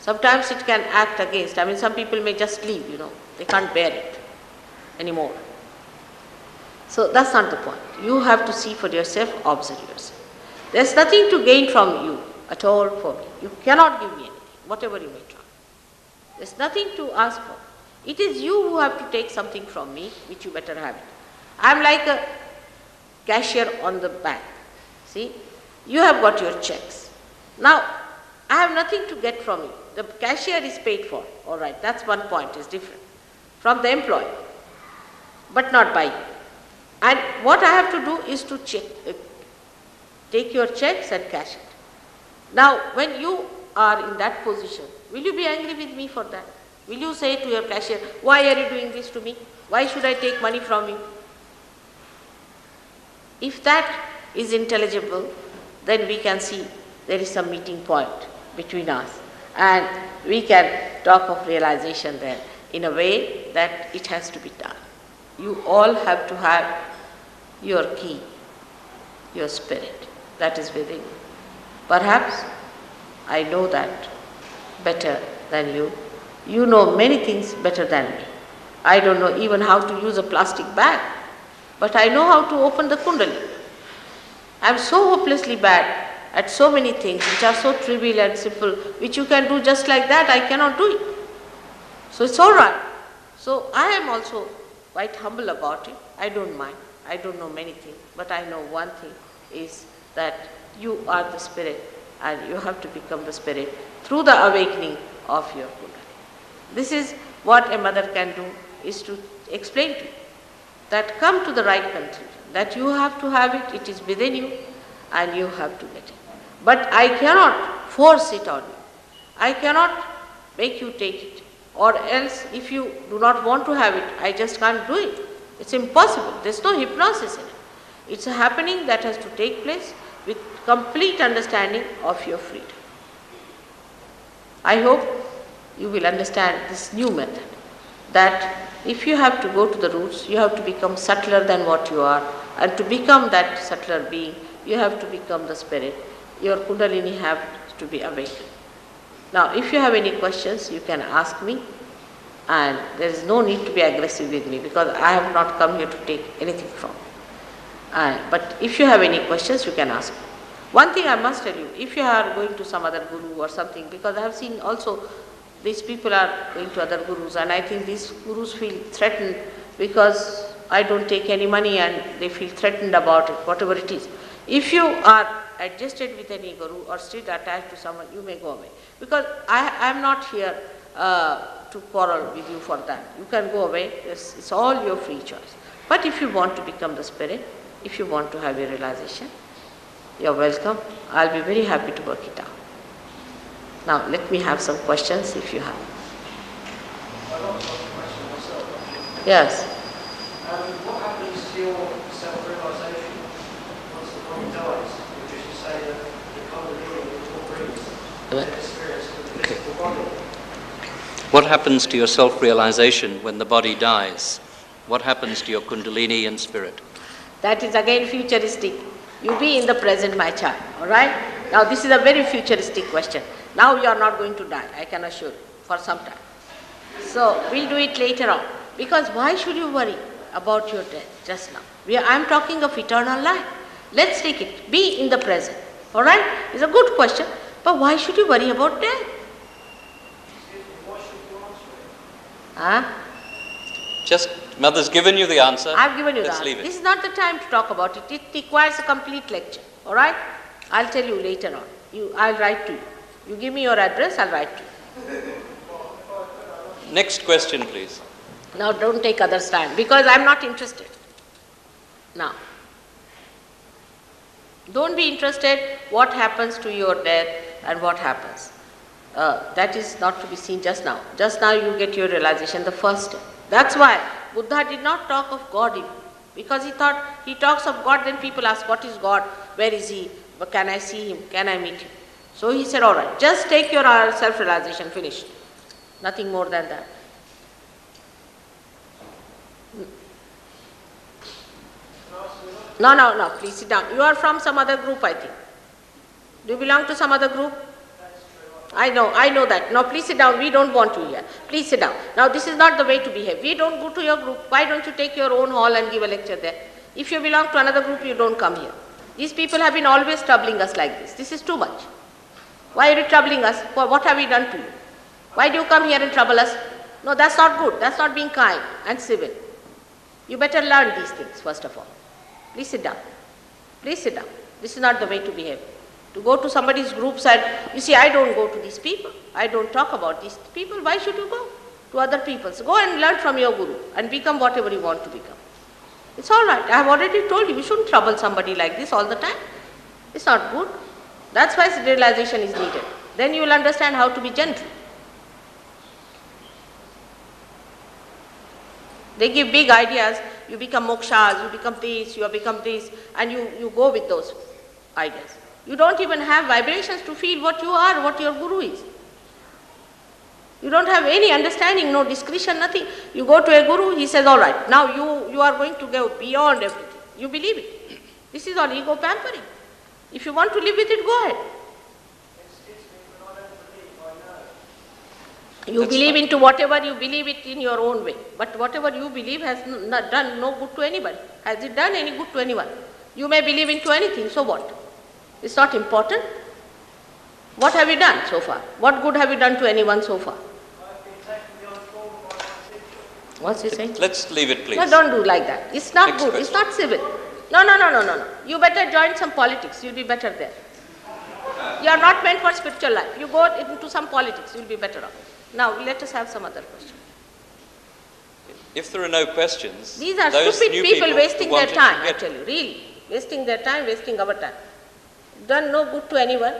Sometimes it can act against. I mean, some people may just leave, they can't bear it anymore. So that's not the point. You have to see for yourself, observe yourself. There's nothing to gain from you at all for me. You cannot give me anything, whatever you may try. There's nothing to ask for. It is you who have to take something from me, which you better have it. I'm like a cashier on the bank. See, you have got your checks. Now, I have nothing to get from you. The cashier is paid for, all right, that's one point, is different from the employee, but not by you. And what I have to do is to take your checks and cash it. Now, when you are in that position, will you be angry with me for that? Will you say to your cashier, why are you doing this to me? Why should I take money from you? If that is intelligible, then we can see there is some meeting point between us. And we can talk of realization there in a way that it has to be done. You all have to have your key, your spirit that is within you. Perhaps I know that better than you. You know many things better than me. I don't know even how to use a plastic bag, but I know how to open the kundalini. I am so hopelessly bad at so many things which are so trivial and simple, which you can do just like that, I cannot do it. So it's all right. So I am also quite humble about it. I don't mind. I don't know many things, but I know one thing is that you are the spirit and you have to become the spirit through the awakening of your kundalini. This is what a mother can do, is to explain to you that come to the right conclusion, that you have to have it, it is within you and you have to get it. But I cannot force it on you. I cannot make you take it. Or else, if you do not want to have it, I just can't do it. It's impossible. There's no hypnosis in it. It's a happening that has to take place with complete understanding of your freedom. I hope you will understand this new method, that if you have to go to the roots, you have to become subtler than what you are, and to become that subtler being, you have to become the spirit. Your kundalini have to be awakened. Now, if you have any questions, you can ask me, and there is no need to be aggressive with me because I have not come here to take anything from you. But if you have any questions, you can ask me. One thing I must tell you, if you are going to some other guru or something, because I have seen also these people are going to other gurus, and I think these gurus feel threatened because I don't take any money and they feel threatened about it, whatever it is. If you are adjusted with any guru or still attached to someone, you may go away. Because I am not here to quarrel with you for that. You can go away, it's all your free choice. But if you want to become the spirit, if you want to have a realization, you're welcome. I'll be very happy to work it out. Now let me have some questions if you have. I'd like to ask a question myself. Yes. What happens to your self-realization once the body dies? Because you say that the kundalini incorporates the experience of the physical body. What happens to your self-realization when the body dies? What happens to your kundalini and spirit? That is again futuristic. You be in the present, my child, all right? Now this is a very futuristic question. Now you are not going to die, I can assure you, for some time. So we'll do it later on. Because why should you worry about your death just now? I am talking of eternal life. Let's take it. Be in the present, all right? It's a good question, but why should you worry about death? Huh? Just, Mother's given you the answer. I've given you the Let's answer. leave it. This is not the time to talk about it. It requires a complete lecture. All right? I'll tell you later on. I'll write to you. You give me your address, I'll write to you. Next question, please. Now don't take other stand because I'm not interested. Now, don't be interested what happens to your death and what happens. That is not to be seen just now. Just now you get your realization, the first step. That's why Buddha did not talk of God even. Because he thought, he talks of God, then people ask, what is God? Where is he? Can I see him? Can I meet him? So he said, all right, just take your self-realization, finished. Nothing more than that. No, please sit down. You are from some other group, I think. Do you belong to some other group? I know that. Now please sit down. We don't want you here. Please sit down. Now this is not the way to behave. We don't go to your group. Why don't you take your own hall and give a lecture there? If you belong to another group, you don't come here. These people have been always troubling us like this. This is too much. Why are you troubling us? What have we done to you? Why do you come here and trouble us? No, that's not good. That's not being kind and civil. You better learn these things, first of all. Please sit down. Please sit down. This is not the way to behave. To go to somebody's group and, you see, I don't go to these people. I don't talk about these people. Why should you go to other people's? Go and learn from your guru and become whatever you want to become. It's all right. I have already told you, you shouldn't trouble somebody like this all the time. It's not good. That's why realization is needed. Then you will understand how to be gentle. They give big ideas. You become mokshas, you become this, and you go with those ideas. You don't even have vibrations to feel what you are, what your guru is. You don't have any understanding, no discretion, nothing. You go to a guru, he says, all right, now you are going to go beyond everything. You believe it. This is all ego pampering. If you want to live with it, go ahead. You believe into whatever you believe it in your own way. But whatever you believe has not done no good to anybody. Has it done any good to anyone? You may believe into anything, so what? It's not important. What have you done so far? What good have you done to anyone so far? What's he saying? Let's leave it, please. No, don't do like that. It's not good. It's not civil. No. You better join some politics. You'll be better there. You are not meant for spiritual life. You go into some politics. You'll be better off. Now, let us have some other question. If there are no questions, these are those stupid new people wasting their wanting time, to get- actually. Really. Wasting their time, wasting our time. Done no good to anyone.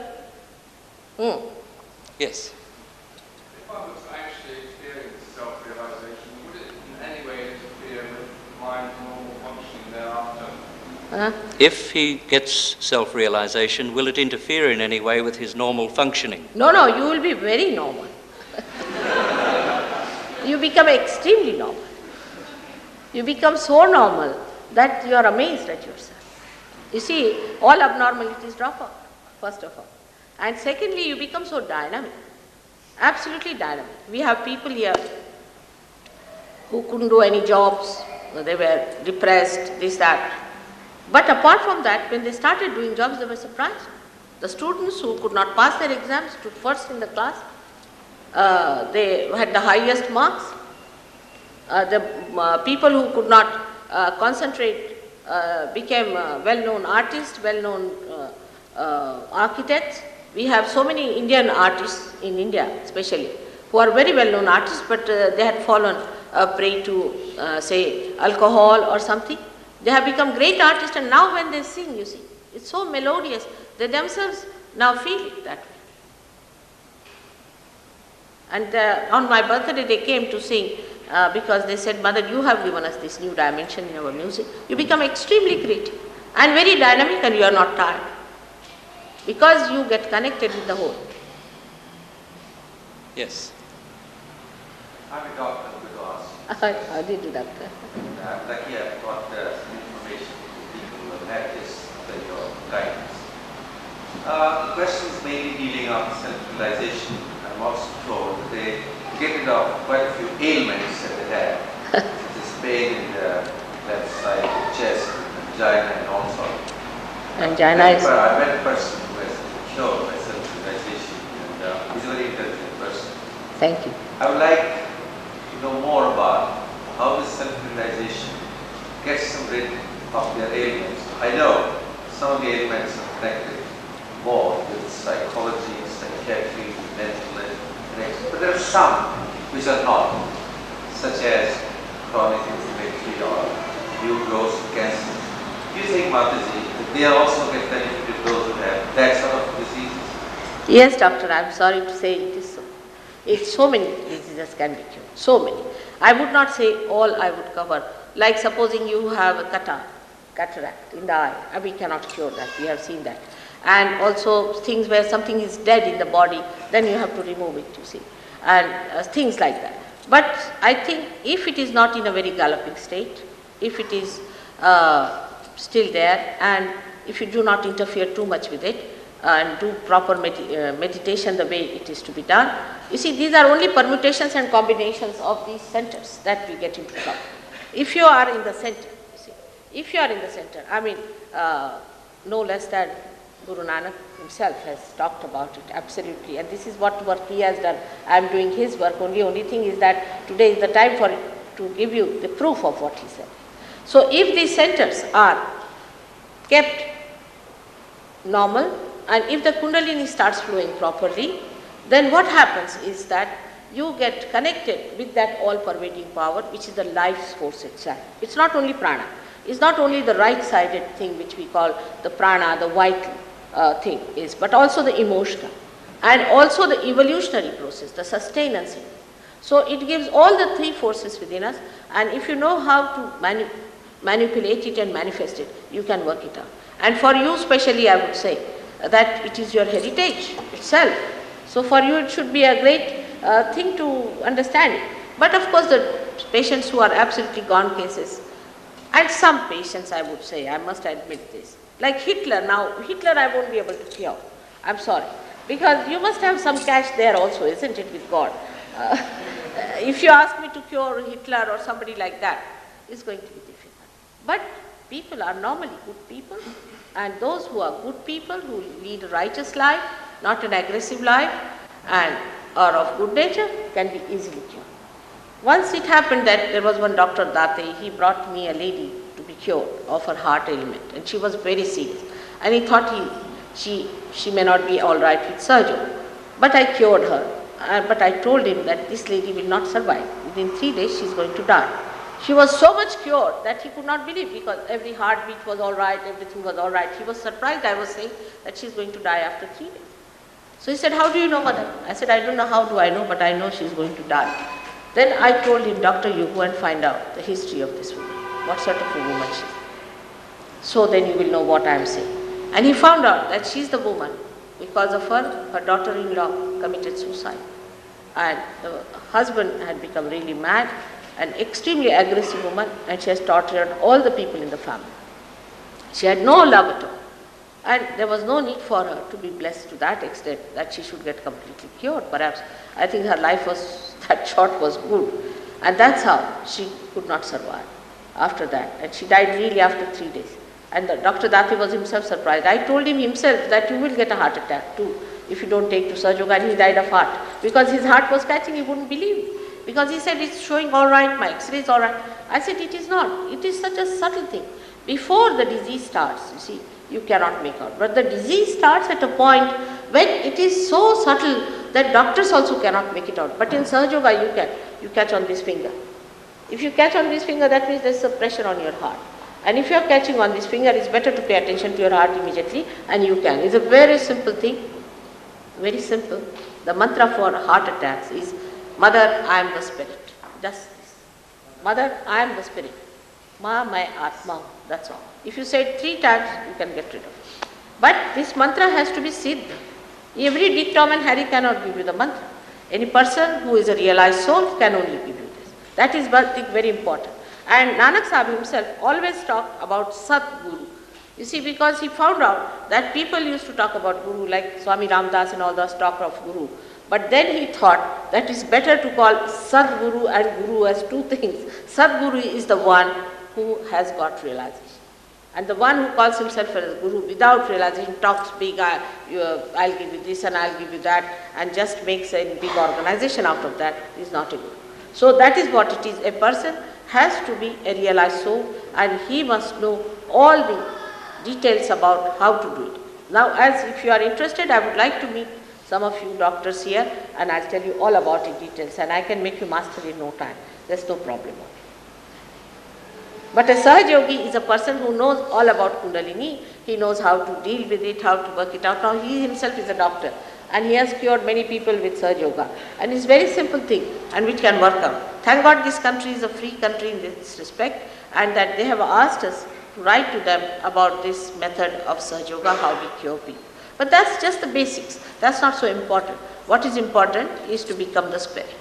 Yes. If I was to actually experience self-realization, would it in any way interfere with mind's normal functioning thereafter? If he gets self-realization, will it interfere in any way with his normal functioning? No, you will be very normal. You become extremely normal. You become so normal that you are amazed at yourself. You see, all abnormalities drop out, first of all. And secondly, you become so dynamic, absolutely dynamic. We have people here who couldn't do any jobs, they were depressed, this, that. But apart from that, when they started doing jobs, they were surprised. The students who could not pass their exams stood first in the class. They had the highest marks. The people who could not concentrate became well-known artists, well-known architects. We have so many Indian artists in India especially who are very well-known artists, but they had fallen prey to say alcohol or something. They have become great artists, and now when they sing, you see, it's so melodious. They themselves now feel it that way. And on my birthday they came to sing because they said, Mother, you have given us this new dimension in our music. You become extremely creative and very dynamic, and you are not tired because you get connected with the whole. Yes. I'm a doctor, good to ask. How did you do that? I'm lucky I've got some information from people who have had this under your guidance. The questions mainly dealing on self-realization. I'm also told that they get rid of quite a few ailments that they have, such as pain in the left side, the chest, angina, and all sorts. Angina is... I met a person who has cured by self-realization, and he's a very intelligent person. Thank you. I would like to know more about how this self-realization gets them rid of their ailments. I know some of the ailments are connected more with psychology, psychiatry, mental illness, but there are some which are not, such as chronic inflammatory or new growth of cancer. Do you think, Mataji, that they also get benefited, those who have that sort of diseases? Yes, doctor, I am sorry to say it is so. It's so many diseases can be cured, so many. I would not say all I would cover, like supposing you have a cataract in the eye, and we cannot cure that, we have seen that. And also things where something is dead in the body, then you have to remove it, you see, and things like that. But I think if it is not in a very galloping state, if it is still there, and if you do not interfere too much with it, and do proper meditation the way it is to be done, you see, these are only permutations and combinations of these centers that we get into trouble. If you are in the center, you see, if you are in the center, I mean, no less than Guru Nanak himself has talked about it, absolutely, and this is what work he has done. I am doing his work, only thing is that today is the time for it to give you the proof of what he said. So if these centers are kept normal, and if the Kundalini starts flowing properly, then what happens is that you get connected with that all-pervading power, which is the life's force itself. It's not only prana. It's not only the right-sided thing which we call the prana, the vital thing is, but also the emotional, and also the evolutionary process, the sustenance. So it gives all the three forces within us, and if you know how to manipulate it and manifest it, you can work it out. And for you especially, I would say that it is your heritage itself. So for you it should be a great thing to understand it. But of course the patients who are absolutely gone cases, and some patients I would say, I must admit this, like Hitler. Now Hitler I won't be able to cure, I'm sorry, because you must have some cash there also, isn't it, with God. If you ask me to cure Hitler or somebody like that, it's going to be difficult. But people are normally good people, and those who are good people, who lead a righteous life, not an aggressive life, and are of good nature, can be easily cured. Once it happened that there was one Dr. Date, he brought me a lady to be cured of her heart ailment, and she was very serious. And he thought she may not be all right with surgery. But I cured her. But I told him that this lady will not survive. Within 3 days she is going to die. She was so much cured that he could not believe, because every heartbeat was all right, everything was all right. He was surprised I was saying that she is going to die after 3 days. So he said, how do you know, mother? I said, I don't know how do I know, but I know she is going to die. Then I told him, doctor, you go and find out the history of this woman, what sort of a woman she is. So then you will know what I am saying. And he found out that she is the woman, because of her daughter-in-law committed suicide. And the husband had become really mad, an extremely aggressive woman, and she has tortured all the people in the family. She had no love at all. And there was no need for her to be blessed to that extent that she should get completely cured. Perhaps, I think her life was, that short was good. And that's how she could not survive after that. And she died really after 3 days. And Dr. Dati was himself surprised. I told him himself that you will get a heart attack too if you don't take to SahajaYoga. And he died of heart. Because his heart was catching, he wouldn't believe. Because he said, it's showing all right, my x-ray is all right. I said, it is not. It is such a subtle thing. Before the disease starts, you see, you cannot make out. But the disease starts at a point when it is so subtle that doctors also cannot make it out. But in SahajaYoga, you can. You catch on this finger. If you catch on this finger, that means there's a pressure on your heart. And if you are catching on this finger, it's better to pay attention to your heart immediately, and you can. It's a very simple thing. Very simple. The mantra for heart attacks is, Mother, I am the spirit. Just this. Mother, I am the spirit. Ma, my Atma. That's all. If you say it 3 times, you can get rid of it. But this mantra has to be siddh. Every Dick, Tom and Harry cannot give you the mantra. Any person who is a realized soul can only give you this. That is very important. And Nanak Sahib himself always talked about Satguru. You see, because he found out that people used to talk about Guru, like Swami Ramdas and all those talk of Guru. But then he thought that it's better to call Sadguru and Guru as 2 things. Sadguru is the one who has got realization. And the one who calls himself as Guru without realization, talks big, I'll give you this and I'll give you that, and just makes a big organization out of that, is not a Guru. So that is what it is. A person has to be a realized soul, and he must know all the details about how to do it. Now, as if you are interested, I would like to meet some of you doctors here, and I'll tell you all about it details, and I can make you master in no time. There's no problem. But a Sahaja is a person who knows all about Kundalini. He knows how to deal with it, how to work it out. Now he himself is a doctor, and he has cured many people with SahajaYoga. And it's a very simple thing, and which can work out. Thank God this country is a free country in this respect, and that they have asked us to write to them about this method of SahajaYoga, how we cure people. But that's just the basics. That's not so important. What is important is to become the spirit.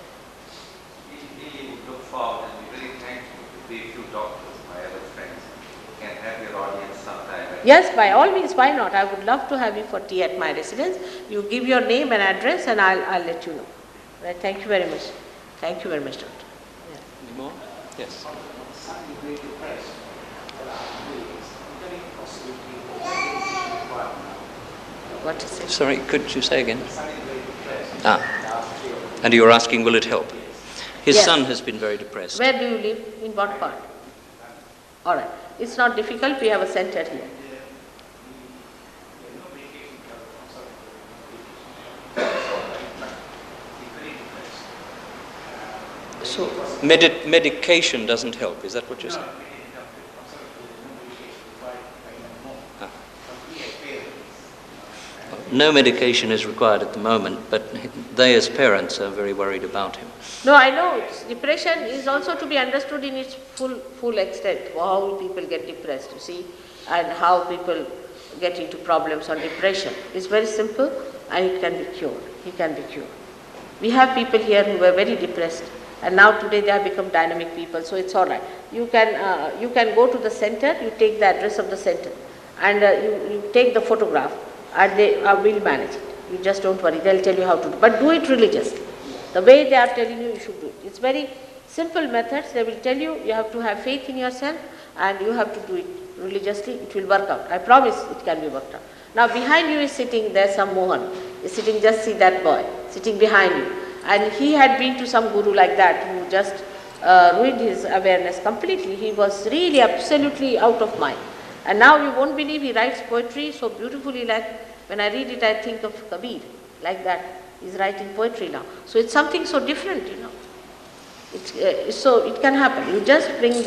We really would look forward and be very thankful to be a few doctors, my other friends, who can have your audience sometime. Yes, by all means, why not? I would love to have you for tea at my residence. You give your name and address and I'll let you know. Right, thank you very much. Thank you very much, Doctor. Yeah. Any more? Yes. What is it? Sorry, could you say again? And you were asking, will it help? His Yes. son has been very depressed. Where do you live? In what part? All right. It's not difficult. We have a center here. So medication doesn't help, is that what you're saying? No medication is required at the moment, but they as parents are very worried about him. No, I know. Depression is also to be understood in its full extent. How people get depressed, you see, and how people get into problems on depression. It's very simple and it can be cured. He can be cured. We have people here who were very depressed and now today they have become dynamic people, so it's all right. You can go to the center, you take the address of the center and you take the photograph and they will manage it. You just don't worry, they'll tell you how to do it. But do it religiously. The way they are telling you, you should do it. It's very simple methods. They will tell you, you have to have faith in yourself and you have to do it religiously. It will work out. I promise it can be worked out. Now behind you is sitting, there's some Mohan. Is sitting, just see that boy, sitting behind you. And he had been to some guru like that who just ruined his awareness completely. He was really absolutely out of mind. And now you won't believe he writes poetry so beautifully, like when I read it I think of Kabir, like that. He's writing poetry now. So it's something so different, you know. So it can happen. You just bring you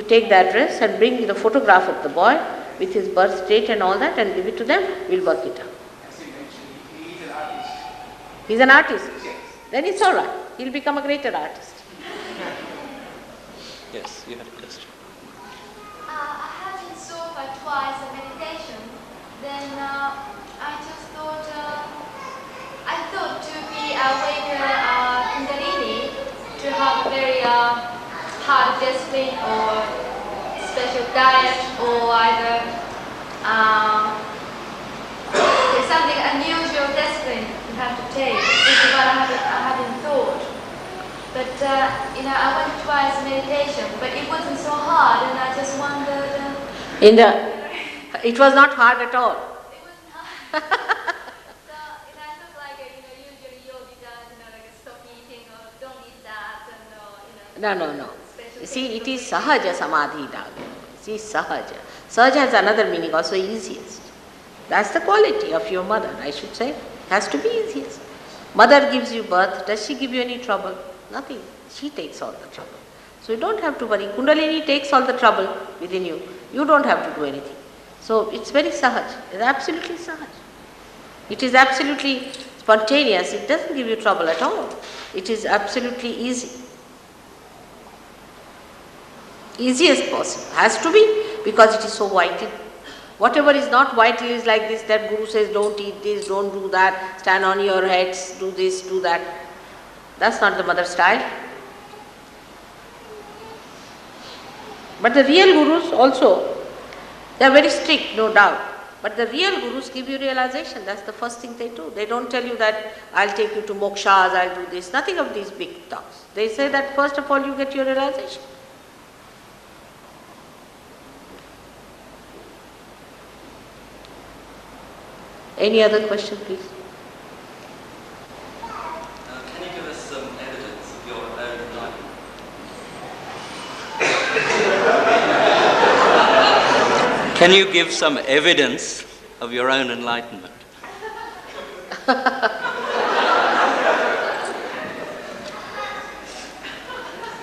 take the address and bring the photograph of the boy with his birth date and all that and give it to them, we'll work it out. As you mentioned, he's an artist. He's an artist. Yes. Then it's all right. He'll become a greater artist. Yes, you had a question. I had in sofa twice a meditation. Then I just thought, to be awake Kundalini, to have a very hard discipline or special diet or either there's something unusual discipline you have to take. This is what I hadn't thought. But I went twice meditation, but it wasn't so hard, and I just wondered. It was not hard at all. It wasn't hard. So I looked like usually yogi does, like stop eating or don't eat that, and No. You see, it is Sahaja Samadhi Daga. See, Sahaja. Sahaja has another meaning, also easiest. That's the quality of your mother, I should say. Has to be easiest. Mother gives you birth. Does she give you any trouble? Nothing. She takes all the trouble. So you don't have to worry. Kundalini takes all the trouble within you. You don't have to do anything. So it's very Sahaj. It's absolutely Sahaj. It is absolutely spontaneous. It doesn't give you trouble at all. It is absolutely easy. Easiest possible. Has to be, because it is so vital. Whatever is not vital is like this, that Guru says don't eat this, don't do that, stand on your heads, do this, do that. That's not the mother style. But the real Gurus also, they are very strict, no doubt. But the real Gurus give you realization. That's the first thing they do. They don't tell you that I'll take you to mokshas, I'll do this. Nothing of these big talks. They say that first of all you get your realization. Any other question, please? Can you give us some evidence of your own enlightenment? Can you give some evidence of your own enlightenment?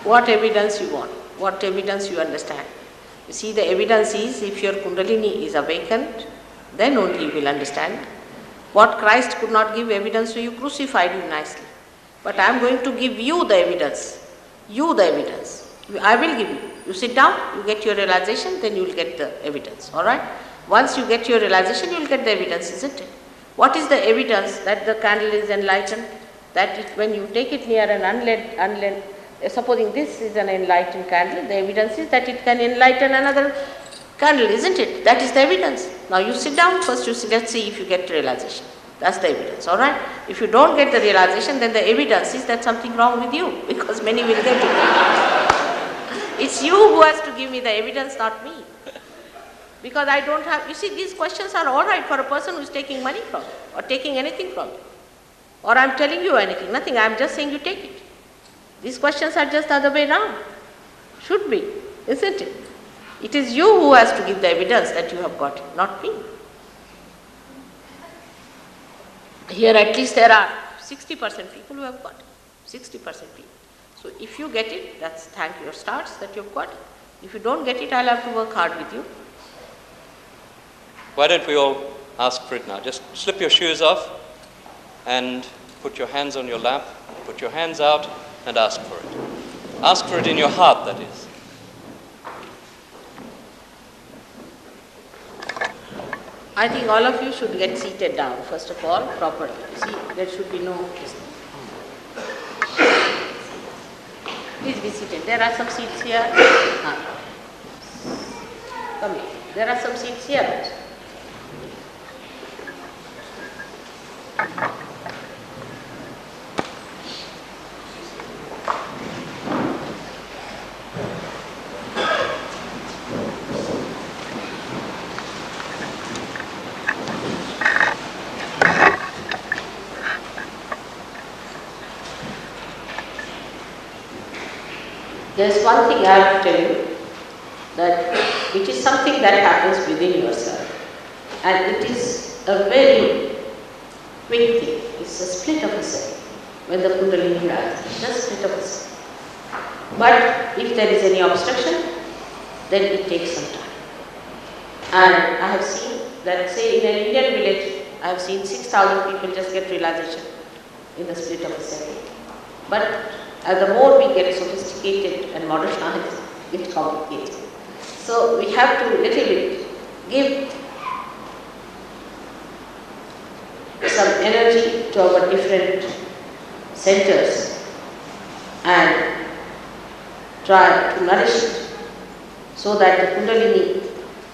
What evidence you want? What evidence you understand? You see, the evidence is if your Kundalini is awakened, then only you will understand. What Christ could not give evidence to you, crucified you nicely. But I am going to give you the evidence. You the evidence. I will give you. You sit down, you get your realization, then you will get the evidence, alright? Once you get your realization, you will get the evidence, isn't it? What is the evidence that the candle is enlightened? That when you take it near an unlit, supposing this is an enlightened candle, the evidence is that it can enlighten another candle, isn't it? That is the evidence. Now you sit down, first let's see if you get realization. That's the evidence, alright? If you don't get the realization, then the evidence is that something wrong with you, because many will get it. It's you who has to give me the evidence, not me. Because I don't have, you see, these questions are alright for a person who is taking money from you, or taking anything from you. Or I'm telling you anything, nothing, I'm just saying you take it. These questions are just the other way around. Should be, isn't it? It is you who has to give the evidence that you have got it, not me. Here at least there are 60% people who have got it. 60% people. So if you get it, that's thank your stars that you've got it. If you don't get it, I'll have to work hard with you. Why don't we all ask for it now? Just slip your shoes off and put your hands on your lap, put your hands out and ask for it. Ask for it in your heart, that is. I think all of you should get seated down, first of all, properly. See, there should be no... Please be seated. There are some seats here. Come here. There are some seats here. There's one thing I have to tell you, that it is something that happens within yourself, and it is a very quick thing. It's a split of a second when the Kundalini rises, just split of a second. But if there is any obstruction, then it takes some time. And I have seen that, say, in an Indian village, I have seen 6,000 people just get realization in the split of a second. But the more we get sophisticated and modernized, it's complicated. So we have to little bit give some energy to our different centers and try to nourish it so that the Kundalini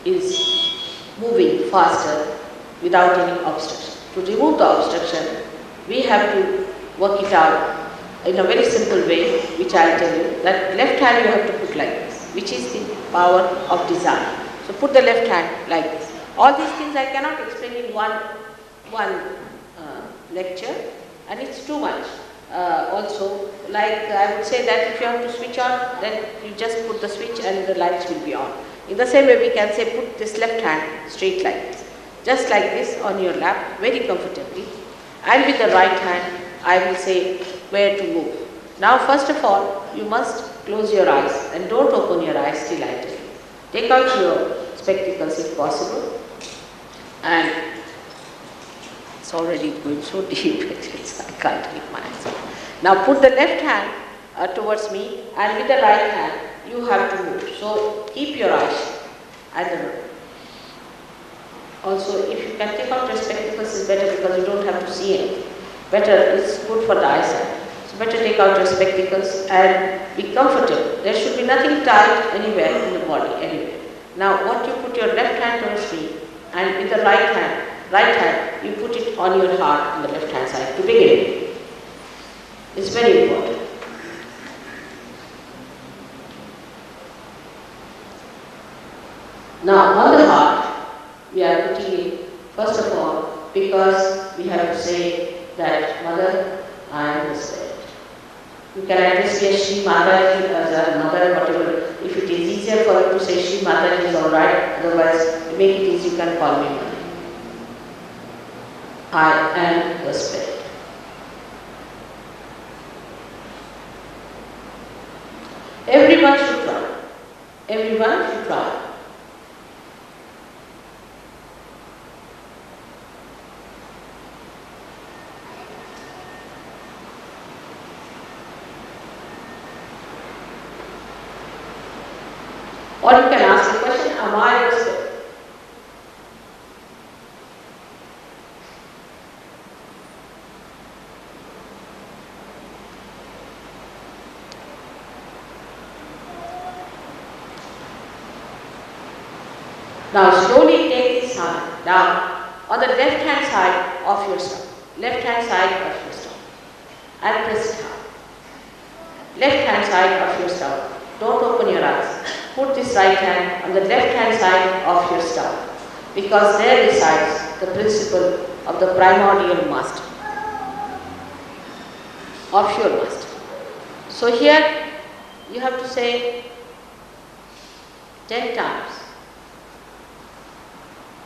is moving faster without any obstruction. To remove the obstruction, we have to work it out in a very simple way, which I'll tell you. That left hand you have to put like this, which is the power of desire. So put the left hand like this. All these things I cannot explain in one lecture, and it's too much. Also, like I would say that if you have to switch on, then you just put the switch and the lights will be on. In the same way we can say put this left hand straight like this. Just like this on your lap, very comfortably. And with the right hand, I will say where to move. Now first of all, you must close your eyes and don't open your eyes till I tell you. Take out your spectacles if possible, and it's already going so deep, I can't keep my eyes open. Now put the left hand towards me, and with the right hand you have to move. So keep your eyes and also if you can take out your spectacles is better because you don't have to see anything. Better, it's good for the eyesight. So better take out your spectacles and be comfortable. There should be nothing tight anywhere in the body, anywhere. Now what you put your left hand towards me, and with the right hand, you put it on your heart on the left hand side to begin with. It's very important. Now on the heart, we are putting it, first of all, because we have to say that Mother, I am the Spirit. You can address me as Shri Mataji, as a mother, whatever. If it is easier for you to say Shri Mataji is alright, otherwise to make it easy you can call me Mother. I am the Spirit. Everyone should try. Everyone should try. Or you can ask the question, am I the spirit? Now slowly take this hand down on the left hand side of your stomach. Left hand side of your stomach. And press it down. Left hand side of your stomach. Don't open your eyes. Put this right hand on the left hand side of your stomach, because there resides the principle of the primordial master, of your master. So here you have to say 10 times,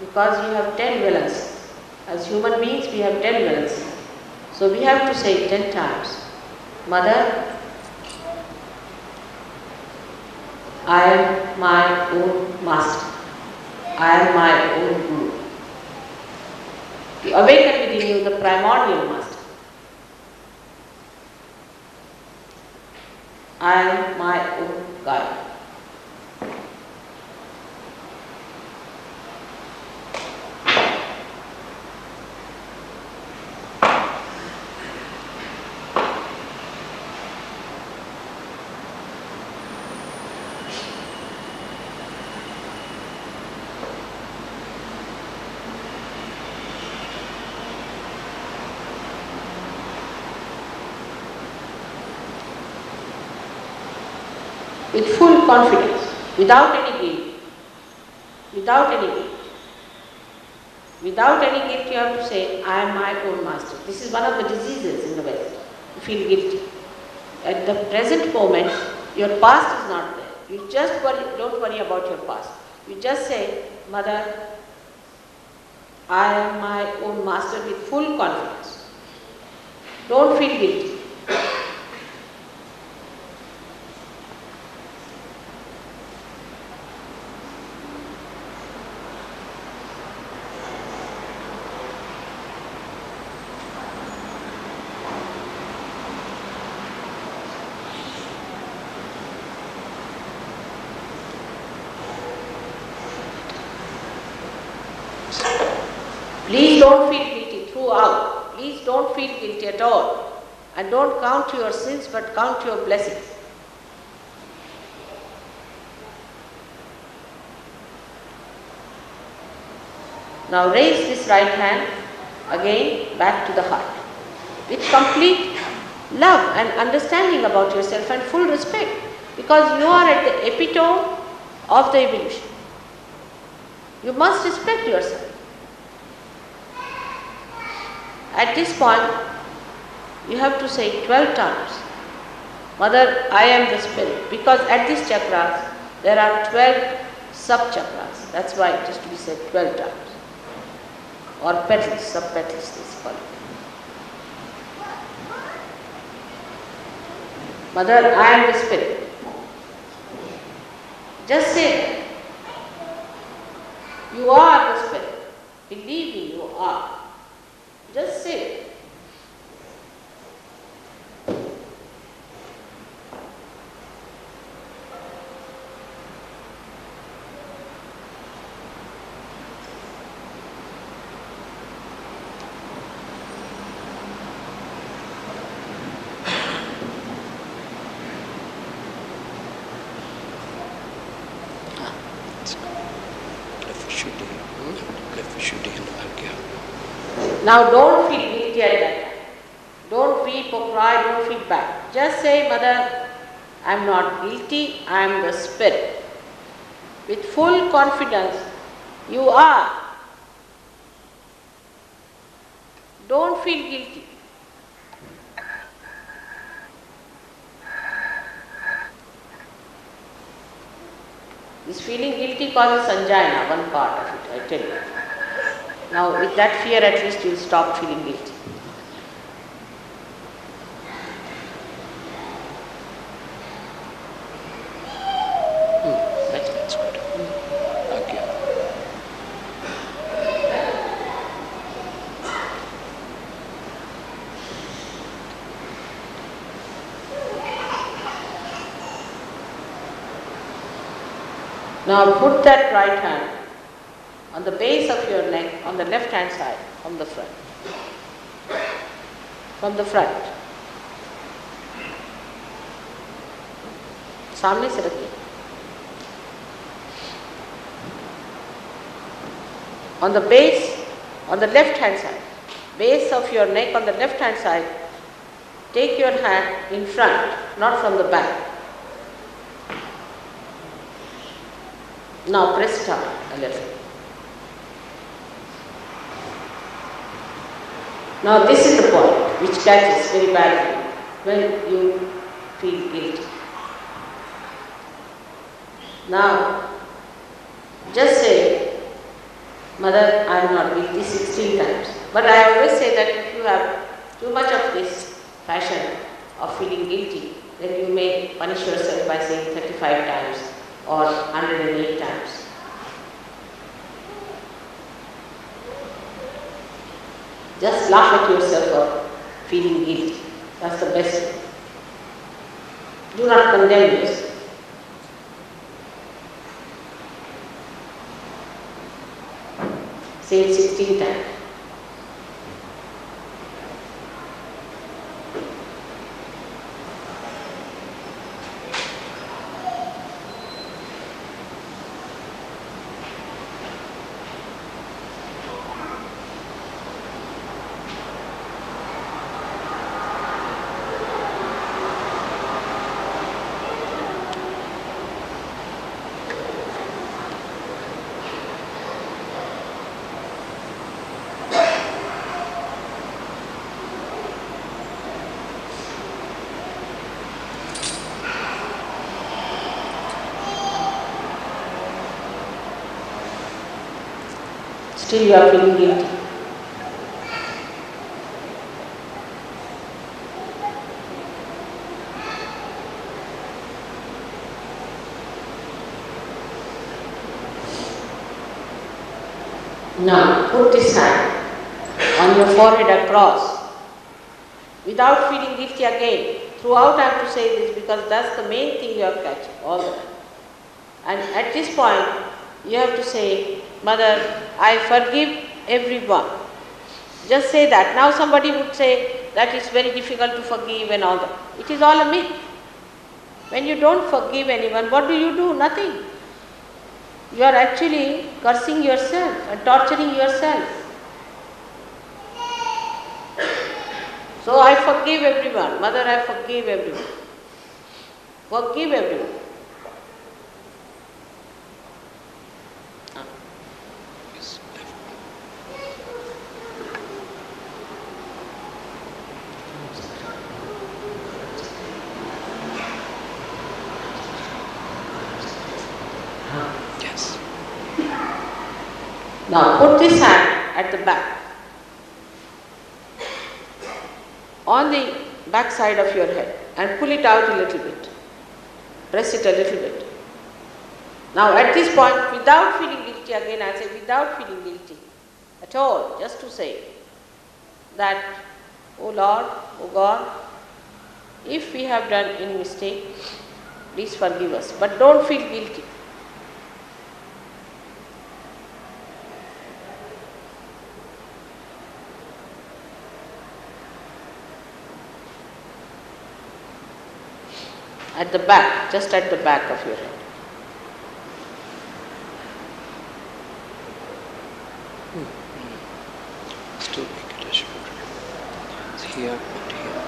because you have 10 valences. As human beings we have 10 valences. So we have to say 10 times, Mother, I am my own master. I am my own guru. To awaken within you the primordial master. I am my own guide. With full confidence, without any guilt, without any guilt. Without any guilt, you have to say, I am my own master. This is one of the diseases in the West. You feel guilty. At the present moment, your past is not there. You just don't worry about your past. You just say, Mother, I am my own master, with full confidence. Don't feel guilty. Please don't feel guilty throughout. Please don't feel guilty at all. And don't count your sins, but count your blessings. Now raise this right hand again back to the heart with complete love and understanding about yourself and full respect, because you are at the epitome of the evolution. You must respect yourself. At this point, you have to say 12 times, Mother, I am the spirit, because at this chakras there are 12 sub-chakras. That's why it is to be said 12 times. Or petals, sub-petals this called. Mother, I am the spirit. Just say that. You are the spirit. Believe me, you are. Just say it. Now don't feel guilty at that time. Don't weep or cry, don't feel bad. Just say, Mother, I am not guilty, I am the spirit. With full confidence, you are. Don't feel guilty. This feeling guilty causes sanjayana, one part of it, I tell you. Now with that fear at least you will stop feeling guilty. That's good. Okay. Now put that right hand on the base of your neck on the left hand side from the front. From the front. सामने से रखिए. On the base, on the left hand side, base of your neck on the left hand side, take your hand in front, not from the back. Now press it out a little. Now this is the point which catches very badly when you feel guilty. Now just say, Mother, I am not guilty 16 times. But I always say that if you have too much of this fashion of feeling guilty, then you may punish yourself by saying 35 times or 108 times. Just laugh at yourself for feeling guilty. That's the best way. Do not condemn yourself. Say it 16 times. Still you are feeling guilty. Now put this hand on your forehead across without feeling guilty again. Throughout I have to say this because that's the main thing you are catching all the time. And at this point you have to say, Mother, I forgive everyone. Just say that. Now somebody would say that it's very difficult to forgive and all that. It is all a myth. When you don't forgive anyone, what do? Nothing. You are actually cursing yourself and torturing yourself. So I forgive everyone. Mother, I forgive everyone. Forgive everyone. Yes. Now put this hand at the back, on the back side of your head and pull it out a little bit. Press it a little bit. Now at this point, without feeling guilty, again I say without feeling guilty at all, just to say that, oh Lord, oh God, if we have done any mistake, please forgive us, but don't feel guilty. At the back, just at the back of your head. Still make it a shoulder. It's here and here.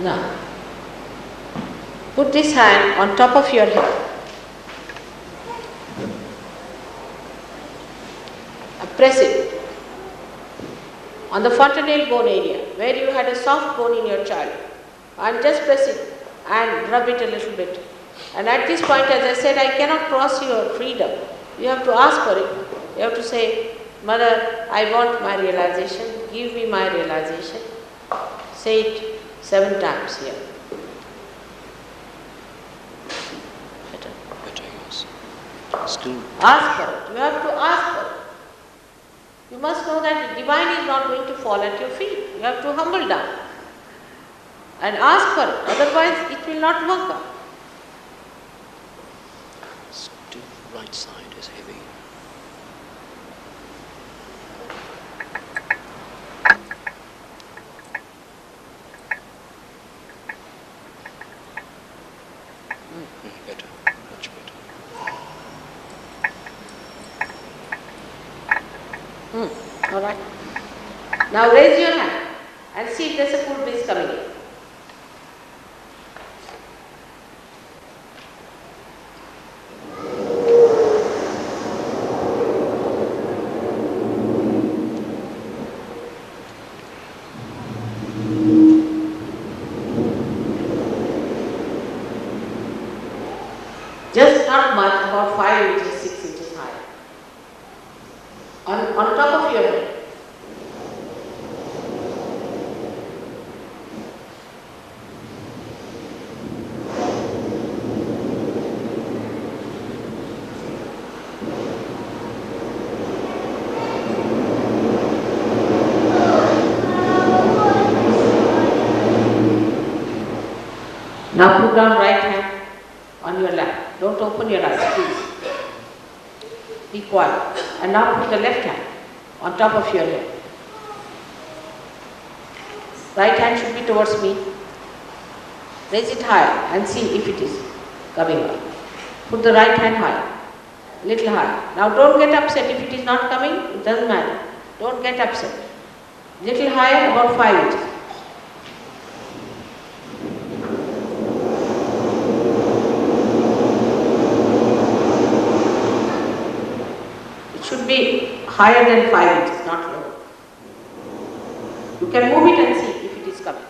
Now, put this hand on top of your head. Press it on the fontanelle bone area where you had a soft bone in your childhood, and just press it and rub it a little bit And at this point, as I said, I cannot cross your freedom. You have to ask for it. You have to say, Mother, I want my realization. Give me my realization. Say it 7 times here. Better? Better, yes. Still. Ask for it. You have to ask for it. You must know that the divine is not going to fall at your feet. You have to humble down and ask for it. Otherwise, it will not work out. Still, right side is heavy. Better, much better. All right. Now raise your hand and see if there's a cool breeze coming in. Just not much, about 5 inches, 6 inches higher. On top of your head. Now put down right hand on your lap. Don't open your eyes, please. Be quiet. And now put the left hand on top of your head. Right hand should be towards me. Raise it higher and see if it is coming up. Put the right hand higher, little higher. Now don't get upset if it is not coming, it doesn't matter. Don't get upset. Little higher, about 5 inches. Should be higher than 5 inches, not lower. You can move it and see if it is coming.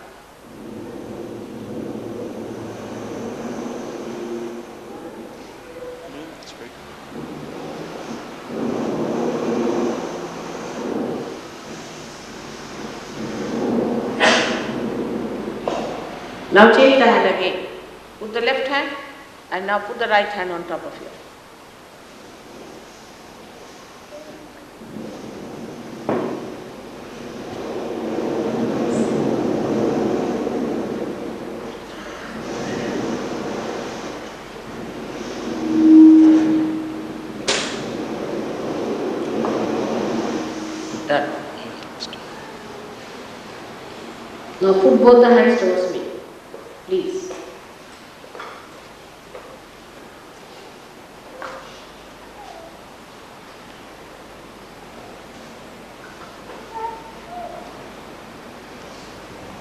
That's very good. Now change the hand again. Put the left hand and now put the right hand on top of you. Done. Now put both the hands towards me, please.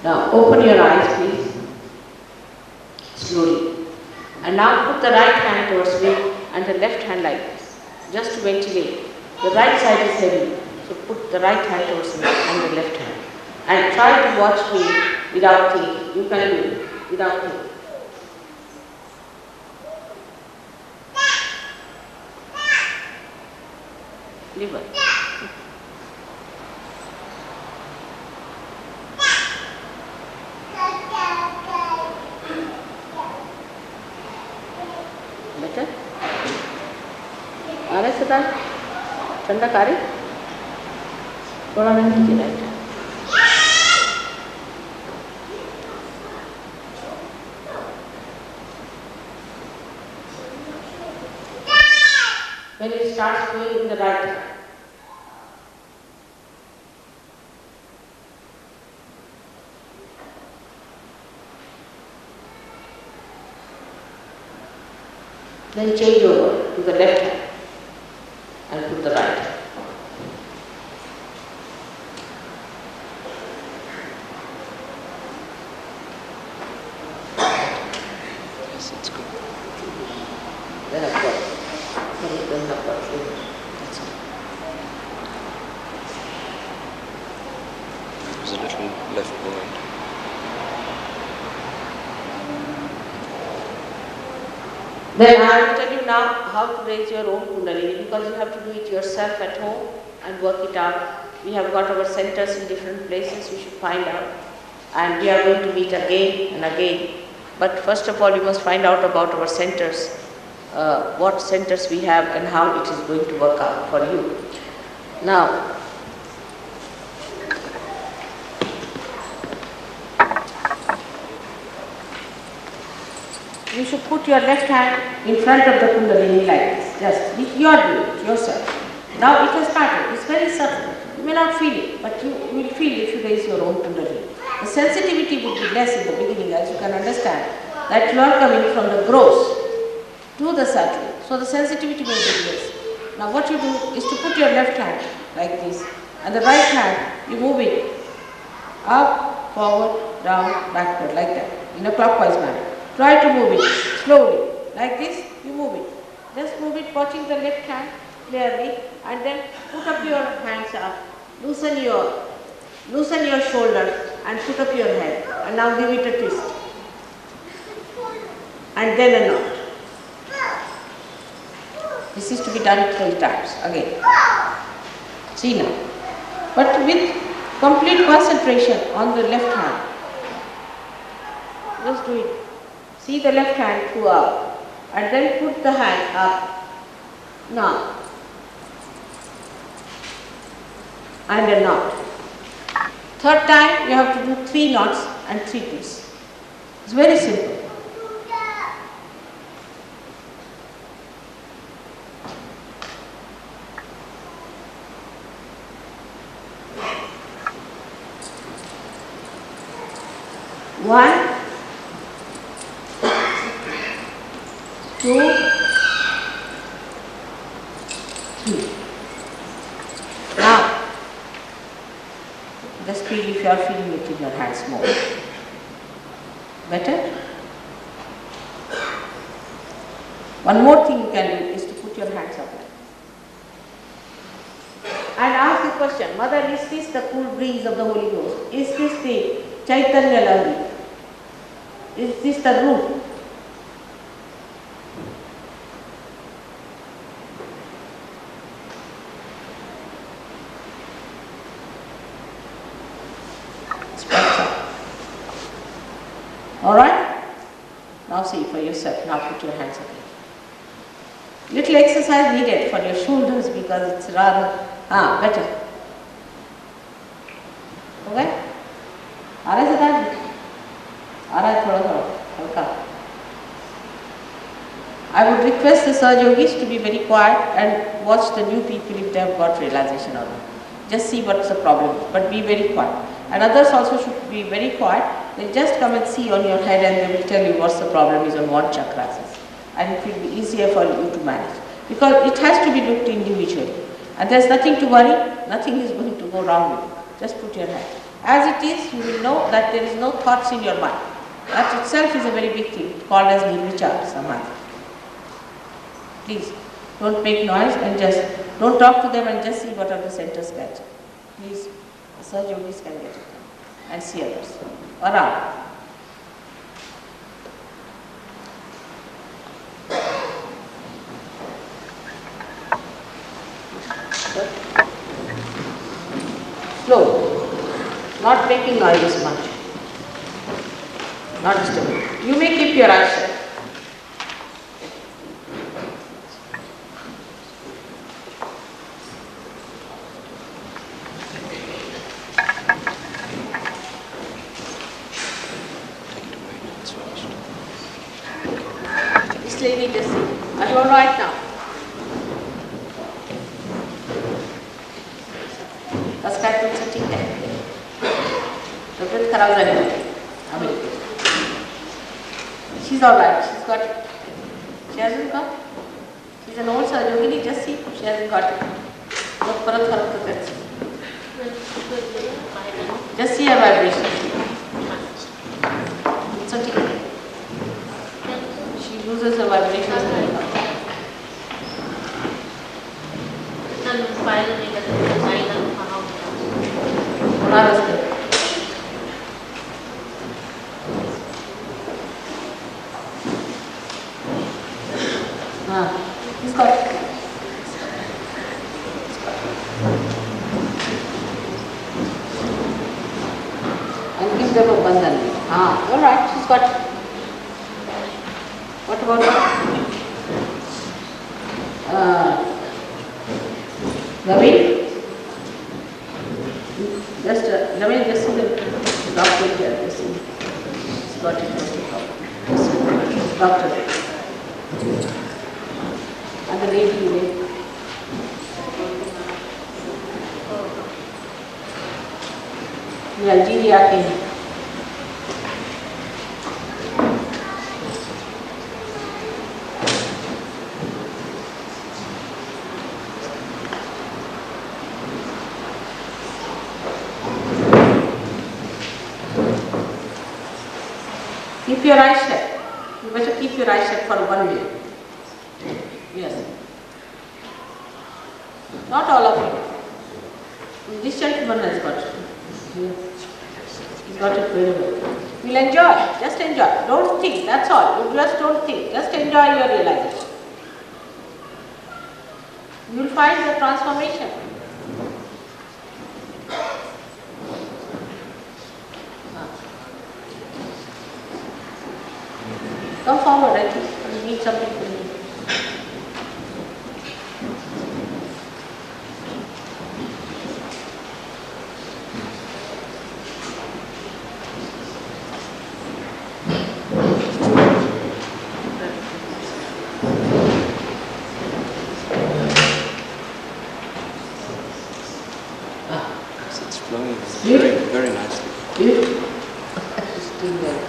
Now open your eyes, please, slowly. And now put the right hand towards me and the left hand like this, just to ventilate. The right side is heavy, so put the right hand towards me and the left hand. And try to watch me without thinking. You can do it without thinking. Liver. Better? आ रहा है सदा? ठंडा आ रही? थोड़ा नहीं नीचे right. When it starts going in the right hand. Then change over to the left hand and put the right hand. Yes, it's good. Then upward. Then upward. That's it. There's a little left wide. Then I will tell you now how to raise your own Kundalini, because you have to do it yourself at home and work it out. We have got our centers in different places, you should find out. And we are going to meet again and again. But first of all, you must find out about our centers, what centers we have and how it is going to work out for you. Now, you should put your left hand in front of the Kundalini like this. Just, you are doing it yourself. Now it has started. It's very subtle. You may not feel it, but you will feel if you raise your own Kundalini. The sensitivity would be less in the beginning, as you can understand, that you are coming from the gross to the subtle. So the sensitivity will be less. Now what you do is to put your left hand like this, and the right hand, you move it up, forward, down, backward, like that, in a clockwise manner. Try to move it slowly, like this, you move it. Just move it, watching the left hand clearly, and then put up your hands up, loosen your shoulders, and put up your head, and now give it a twist, and then a knot. This is to be done 3 times again. See now, but with complete concentration on the left hand. Just do it. See the left hand go up, and then put the hand up. Now, and a knot. 3rd time you have to do 3 knots and 3 twists. It's very simple. One, 2, 3. Now, just feel if you are feeling it in your hands more. Better? One more thing you can do is to put your hands up and ask the question, Mother, is this the cool breeze of the Holy Ghost? Is this the Chaitanya Lahari? Is this the root? Alright? Now see for yourself. Now put your hands up. Little exercise needed for your shoulders because it's rather better. Okay? आ रहा है सदा? आ रहा है थोड़ा हल्का. I would request the SahajaYogis to be very quiet and watch the new people if they have got realization or not. Just see what's the problem, but be very quiet. And others also should be very quiet. They just come and see on your head and they will tell you what's the problem is on what chakras is. And it will be easier for you to manage. Because it has to be looked individually. And there's nothing to worry, nothing is going to go wrong with you. Just put your hand. As it is, you will know that there is no thoughts in your mind. That itself is a very big thing, called as nirvichar samadhi. Please, don't make noise and just, don't talk to them and just see what are the centers catch. Please, the SahajaYogis can get it and see others. Around. Slow. Not making noise much. Not disturbing. You may keep your eyes shut. This lady just sit. Are you alright now? बस काय तुमचं ठीक आहे. तब्येत खराब झाली होती. She's alright. She's got it. She hasn't got it. She's an old SahajaYogini. Just see. She hasn't got it. Look, परत फरक तो करते. Just see her vibration. It's okay. She loses her vibration. And give them a bandhan. All right, she's got it. What about Naveen? Naveen, just see the doctor here. Just see. She's got it. Doctor. And the lady. Algeria came. Keep your eyes shut. You better keep your eyes shut for 1 minute. Yes. Not all of you. This gentleman has got it. He's got it very well. You'll enjoy. Just enjoy. Don't think. That's all. You just don't think. Just enjoy your realization. You will find the transformation. Come forward, I think. We need something from you. It's flowing very nicely. Beautiful. It's doing well.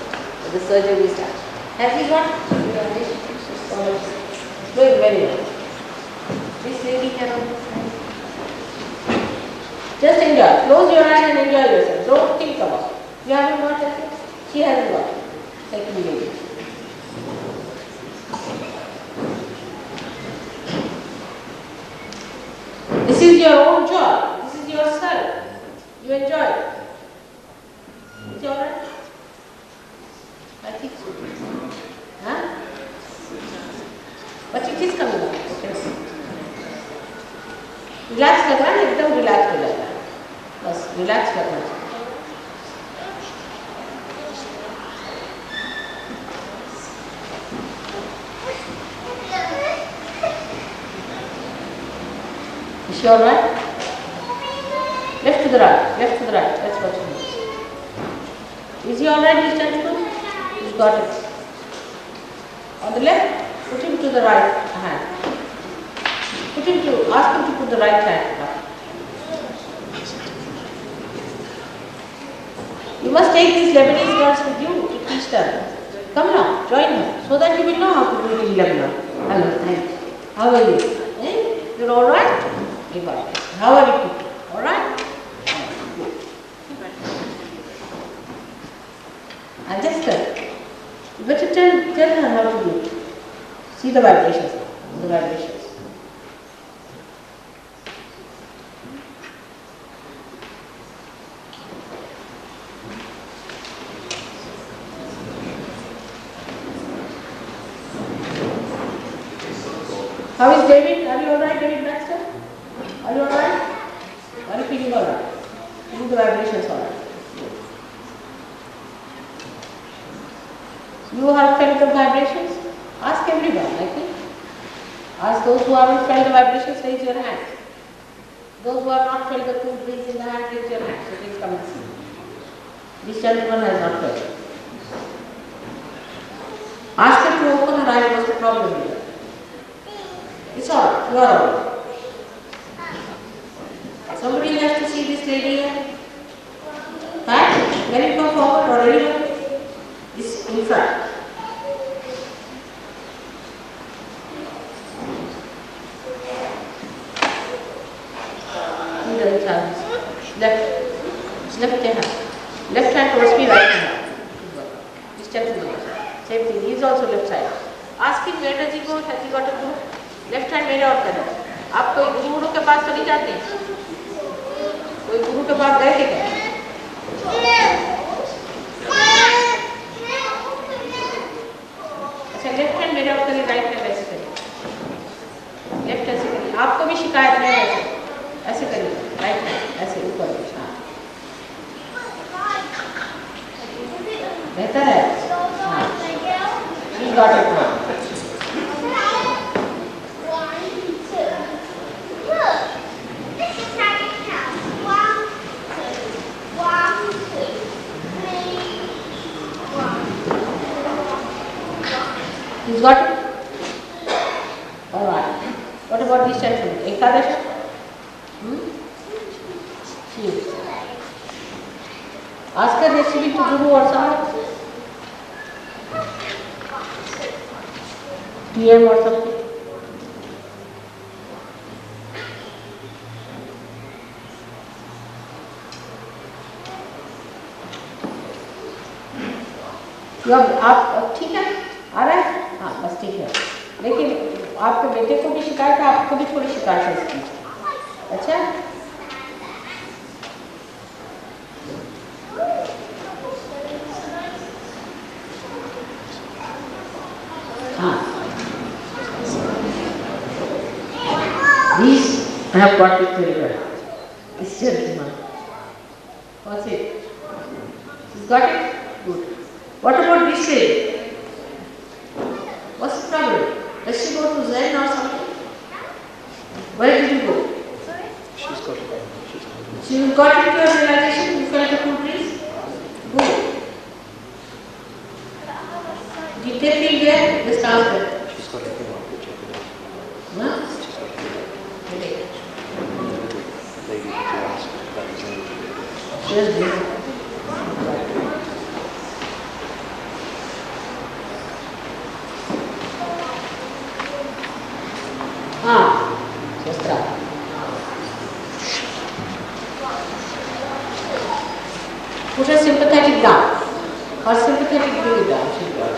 The surgery is done. Has he got doing very well. This lady cannot. Just enjoy. Close your eyes and enjoy yourself. Don't think about it. You haven't got it? She hasn't got it. Second lady. This is your own joy. This is yourself. You enjoy it. Is it alright? I think so. Huh? But it is coming out. Okay. Relax करना है, एकदम relax हो जाता है. बस relax करना है. Is she alright? Left to the right, left to the right. That's what she needs. Is he alright, this gentleman? He's got it. On the left, put him to the right hand. Ask him to put the right hand up. You must take these Lebanese girls with you to teach them. Come now, join them, so that you will know how to do it in Lebanon. Hello, thank you. How are you? You're alright? You got it. How are you people? Alright? And just you better tell her how to do it. See the vibrations. The vibrations. How is David? Are you alright, David Baxter? Are you alright? Are you feeling alright? Do the vibrations alright? You have felt the vibrations? Ask everyone, I think. Ask those who haven't felt the vibrations, raise your hand. Those who have not felt the cool breeze in the hand, raise your hand. So please come and see. This gentleman has not felt it. Ask her to open her eye. What's the problem with her? It's all. You are all. Somebody has to see this lady here. Right? When you come forward or anyone, this in front. Left hand. Left hand towards me, right hand. This gentleman. Same thing. He is also left side. Ask him where does he go? Has he got a guru? Left hand मेरे और करना. आप कोई गुरु के पास तो नहीं जाते? कोई गुरु के पास गए क्या? अच्छा लेफ्ट हैंड मेरे और करें, राइट हैंड ऐसे करें. आपको भी शिकायत है वैसे, ऐसे करिए, राइट हैंड ऐसे ऊपर, हाँ बेहतर है, हाँ you got it now. He's got it? Alright. What about this gentleman? Ekadasha? Yes. Ask her recipe to Guru or something? PM or something? आप ठीक है? आ रहा है? हाँ बस ठीक है, लेकिन आपके बेटे को भी शिकायत है, आपको भी थोड़ी शिकायत है इसकी, अच्छा? हाँ, these I have got it very well. This gentleman, what's it? He's got it? Good. What about this lady? What's the problem? Does she go to Zen or something? Where did you go? Sorry? She's got it. She got into your realization, you felt the cool breeze? Good. Did they feel there? Just ask them. She's got it. Huh? She's got it. Lady that you asked, that was me. Yes, yes. Just try. Put her sympathetic down. Her sympathetic bring it down. She's got it.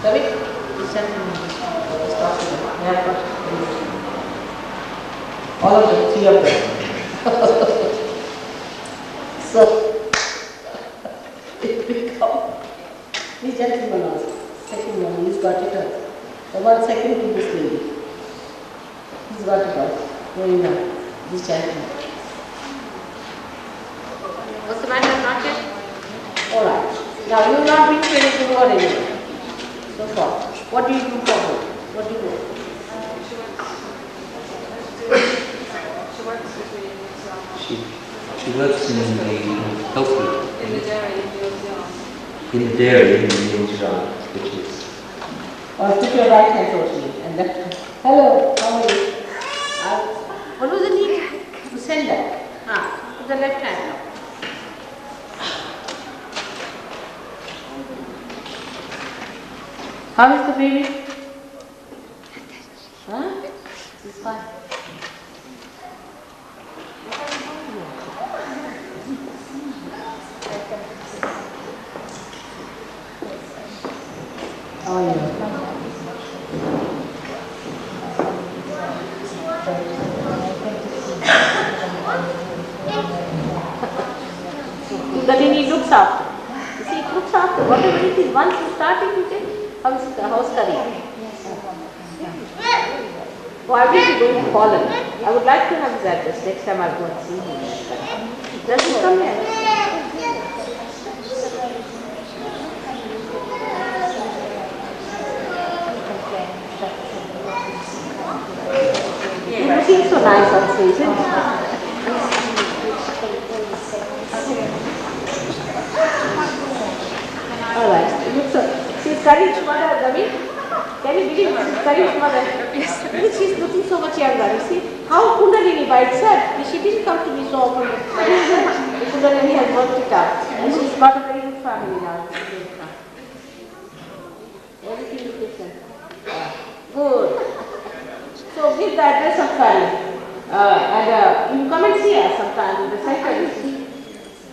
Ravi, listen. Stop it. All of them, 3 of them. So, it becomes this gentleman also. Second one, he's got it up. The 1 second to this lady. He's got it up. Very well. This gentleman. What's the matter? Not yet? Alright. Now you have not been to any guru or anything so far. What do you do for her? What do you do? She works in the health food. In the dairy in Yogis. In the dairy in Yogis, which is. Or put your right hand towards me and left hand. Hello, how are you? What was the need to send that? Put the left hand up. How is the baby? Huh? It's fine. Oh yeah. Kundalini looks after. You see, it looks after. Whatever it is, once you start it, you can house curry. Oh, I wish he going to Holland. I would like to have his address. Next time I'll go and see him. Does he come here? You're looking so nice on stage, isn't it? Alright, she's Karin's mother, Ravi. Can you believe she's Karin's mother? Yes. She's looking so much younger. You see how Kundalini by itself, she didn't come to me so often. Kundalini has worked it out. And she's got a very good family now. Everything is different. Good. So give the address of Karin. And you come and see us sometime in the center.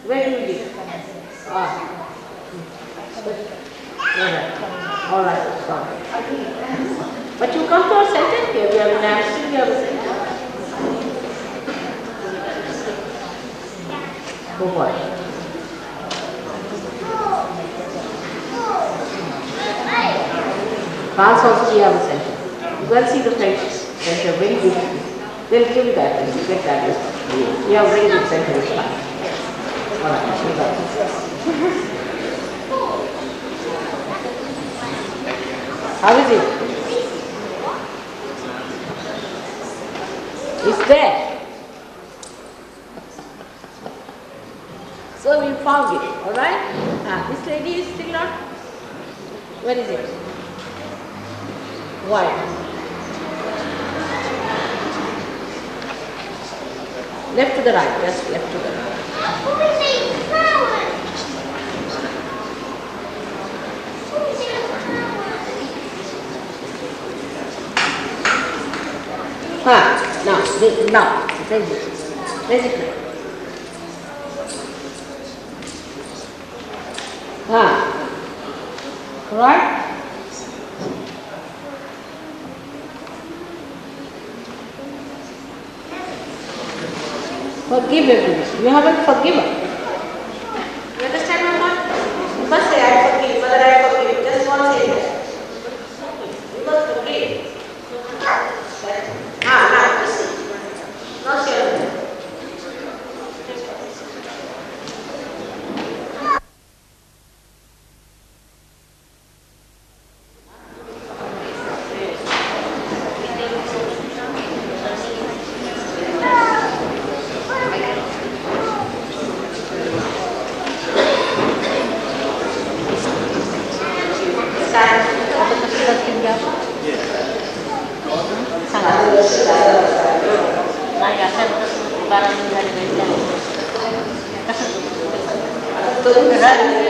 Where do you live? All right. Sorry. But you come to our center here. We are in Hampstead. We have a center. Go for it. France also we have a center. You go and see the French center, very beautiful. They'll give you that and you get that response. We have a very good center in France. Alright, we got this. How is it? It's there. So we found it, alright? This lady is still not. Where is it? Why? Left to the right, just left to the right. Now, basically. Right? Forgive everything. You haven't forgiven. You understand my point? You must say, I forgive, Mother, I forgive. Just one say that. You must forgive. Now, listen. Not sure. Barang dari